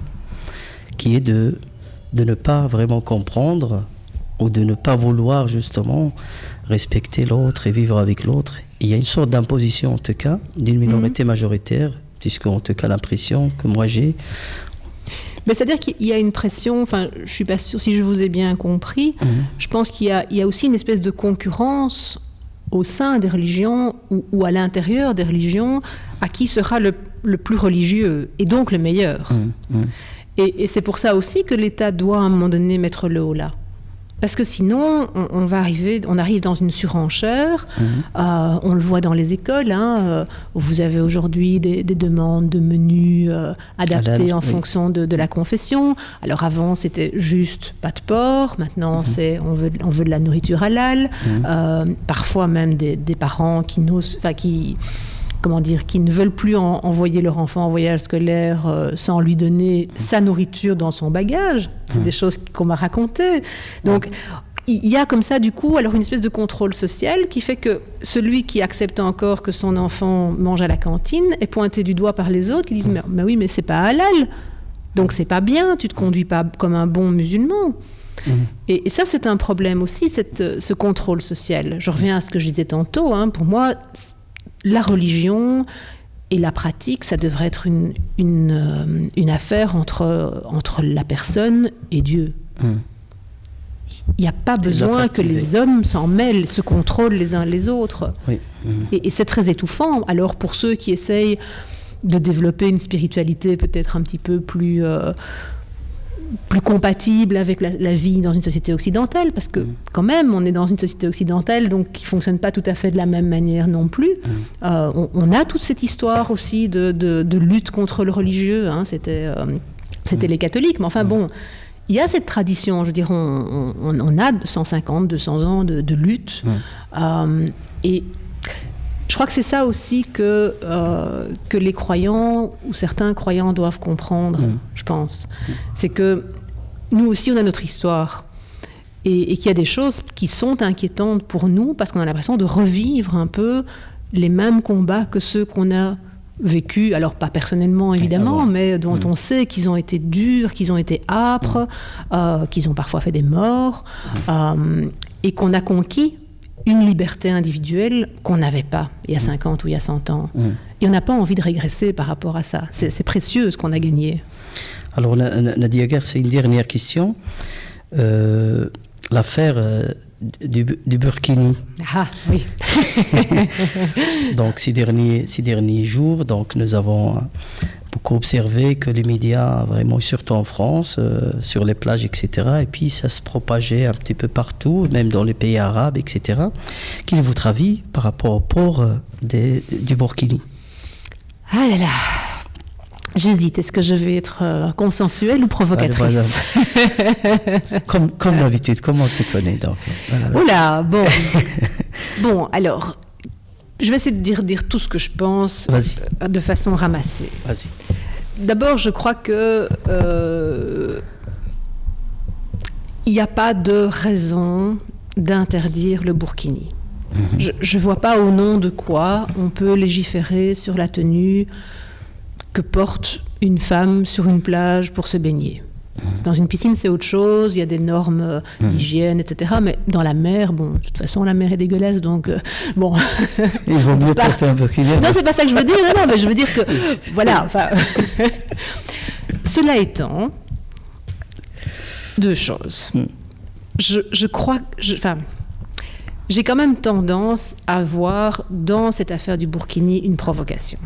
qui est de ne pas vraiment comprendre ou de ne pas vouloir justement respecter l'autre et vivre avec l'autre. Il y a une sorte d'imposition en tout cas d'une minorité majoritaire, puisque en tout cas l'impression que moi j'ai. Mais c'est-à-dire qu'il y a une pression, enfin je ne suis pas sûre si je vous ai bien compris, je pense qu'il y a aussi une espèce de concurrence au sein des religions ou à l'intérieur des religions à qui sera le plus religieux et donc le meilleur. Et c'est pour ça aussi que l'État doit à un moment donné mettre le haut là. Parce que sinon, on arrive dans une surenchère. On le voit dans les écoles. Vous avez aujourd'hui des demandes de menus adaptés en fonction de la confession. Alors avant, c'était juste pas de porc. Maintenant, c'est on veut de la nourriture halal. Parfois même des parents qui ne veulent plus envoyer leur enfant en voyage scolaire sans lui donner sa nourriture dans son bagage. C'est des choses qu'on m'a racontées. Donc, il y a comme ça, du coup, alors une espèce de contrôle social qui fait que celui qui accepte encore que son enfant mange à la cantine est pointé du doigt par les autres qui disent « Mais oui, mais c'est pas halal, donc c'est pas bien, tu te conduis pas comme un bon musulman ». Et ça, c'est un problème aussi, ce contrôle social. Je reviens à ce que je disais tantôt. Pour moi, la religion et la pratique, ça devrait être une affaire entre la personne et Dieu. Il n'y a pas besoin que les hommes s'en mêlent, se contrôlent les uns les autres. Oui. Et c'est très étouffant. Alors pour ceux qui essayent de développer une spiritualité peut-être un petit peu plus compatible avec la vie dans une société occidentale, parce que quand même, on est dans une société occidentale donc qui ne fonctionne pas tout à fait de la même manière non plus. On a toute cette histoire aussi de lutte contre le religieux, c'était les catholiques, mais enfin bon, il y a cette tradition, je veux dire, on a 150, 200 ans de lutte, et je crois que c'est ça aussi que les croyants, ou certains croyants doivent comprendre, je pense. C'est que nous aussi, on a notre histoire. Et qu'il y a des choses qui sont inquiétantes pour nous, parce qu'on a l'impression de revivre un peu les mêmes combats que ceux qu'on a vécus, alors pas personnellement évidemment, mais dont on sait qu'ils ont été durs, qu'ils ont été âpres, qu'ils ont parfois fait des morts, et qu'on a conquis une liberté individuelle qu'on n'avait pas il y a 50 ou il y a 100 ans. Et on n'a pas envie de régresser par rapport à ça. C'est précieux ce qu'on a gagné. Alors Nadia Guert, c'est une dernière question. L'affaire du Burkini. Ah oui. Donc ces derniers jours, donc nous avons beaucoup observé que les médias, vraiment surtout en France, sur les plages, etc., et puis ça se propageait un petit peu partout, même dans les pays arabes, etc. Quel est votre avis par rapport au port du Burkini? Ah là là, j'hésite. Est-ce que je vais être consensuelle ou provocatrice? Comme d'habitude, comment tu connais donc? Oula, bon. Bon, alors, je vais essayer de dire tout ce que je pense de façon ramassée. Vas-y. D'abord, je crois que il n'y a pas de raison d'interdire le burkini. Je ne vois pas au nom de quoi on peut légiférer sur la tenue que porte une femme sur une plage pour se baigner. Dans une piscine, c'est autre chose, il y a des normes d'hygiène, etc. Mais dans la mer, bon, de toute façon, la mer est dégueulasse, donc bon... Il vaut mieux porter un burkini. Non, c'est pas ça que je veux dire, non, mais je veux dire que... Voilà, enfin... Cela étant, deux choses. Je crois... j'ai quand même tendance à voir dans cette affaire du burkini une provocation.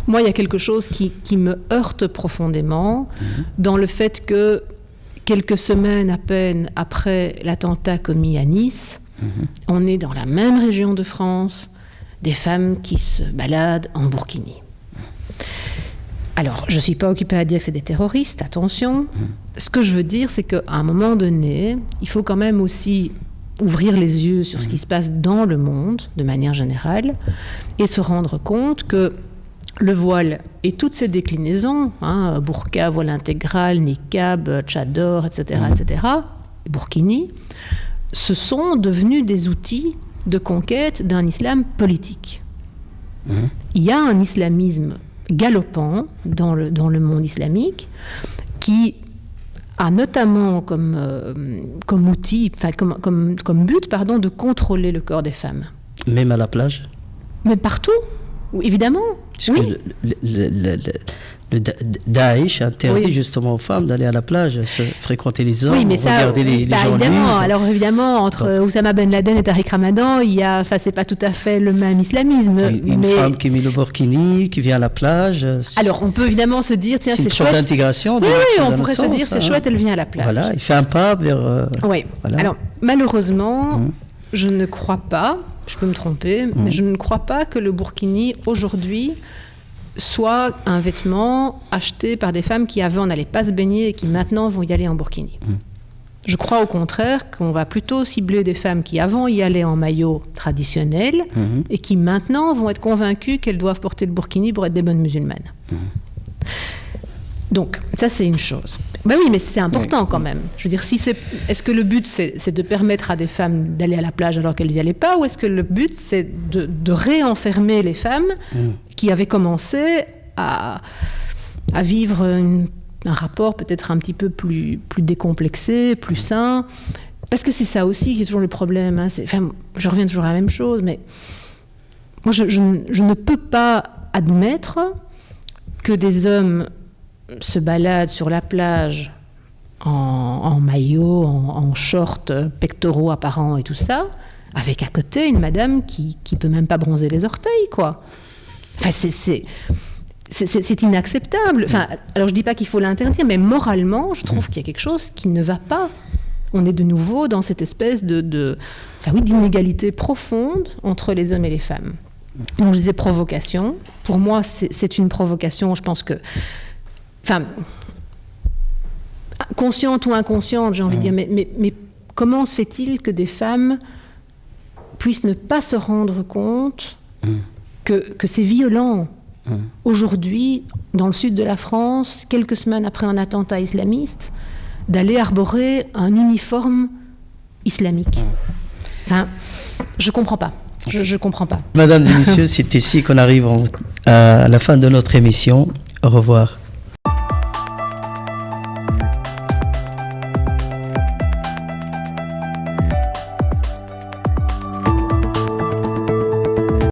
Moi, il y a quelque chose qui me heurte profondément dans le fait que quelques semaines à peine après l'attentat commis à Nice, on est dans la même région de France, des femmes qui se baladent en burkini. Alors, je ne suis pas occupée à dire que c'est des terroristes, attention. Ce que je veux dire, c'est qu'à un moment donné, il faut quand même aussi ouvrir les yeux sur ce qui se passe dans le monde, de manière générale, et se rendre compte que le voile et toutes ses déclinaisons, burqa, voile intégral, niqab, tchador, etc., burkini, ce sont devenus des outils de conquête d'un islam politique. Il y a un islamisme galopant dans le monde islamique qui a notamment comme outil, comme but, de contrôler le corps des femmes. Même à la plage? Mais partout, évidemment. Parce que le Daesh interdit justement aux femmes d'aller à la plage, se fréquenter les hommes, regarder les gens nus. Alors évidemment, entre Oussama Ben Laden et Tariq Ramadan, c'est pas tout à fait le même islamisme. Une femme qui met le burkini, qui vient à la plage. Alors on peut évidemment se dire, tiens, c'est chouette. C'est d'intégration. Oui, on pourrait se dire, c'est chouette, elle vient à la plage. Voilà, il fait un pas vers... oui, voilà. Alors malheureusement, je ne crois pas, je peux me tromper, mais je ne crois pas que le burkini aujourd'hui soit un vêtement acheté par des femmes qui avant n'allaient pas se baigner et qui maintenant vont y aller en burkini. Je crois au contraire qu'on va plutôt cibler des femmes qui avant y allaient en maillot traditionnel et qui maintenant vont être convaincues qu'elles doivent porter le burkini pour être des bonnes musulmanes. Donc, ça c'est une chose. Ben oui, mais c'est important quand même. Je veux dire, est-ce que le but c'est de permettre à des femmes d'aller à la plage alors qu'elles n'y allaient pas, ou est-ce que le but c'est de réenfermer les femmes qui avaient commencé à vivre un rapport peut-être un petit peu plus décomplexé, plus sain? Parce que c'est ça aussi qui est toujours le problème. Je reviens toujours à la même chose, mais moi je ne peux pas admettre que des hommes se baladent sur la plage en maillot, en short, pectoraux apparents et tout ça, avec à côté une madame qui peut même pas bronzer les orteils, quoi. Enfin, c'est inacceptable. Enfin, alors je dis pas qu'il faut l'interdire, mais moralement, je trouve qu'il y a quelque chose qui ne va pas. On est de nouveau dans cette espèce d'inégalité profonde entre les hommes et les femmes. Donc je disais provocation. Pour moi, c'est une provocation, je pense que... Enfin, consciente ou inconsciente, j'ai envie de dire, mais comment se fait-il que des femmes puissent ne pas se rendre compte que c'est violent aujourd'hui, dans le sud de la France, quelques semaines après un attentat islamiste, d'aller arborer un uniforme islamique. Enfin, je comprends pas. Je comprends pas. Mesdames et messieurs, c'est ici qu'on arrive à la fin de notre émission. Au revoir.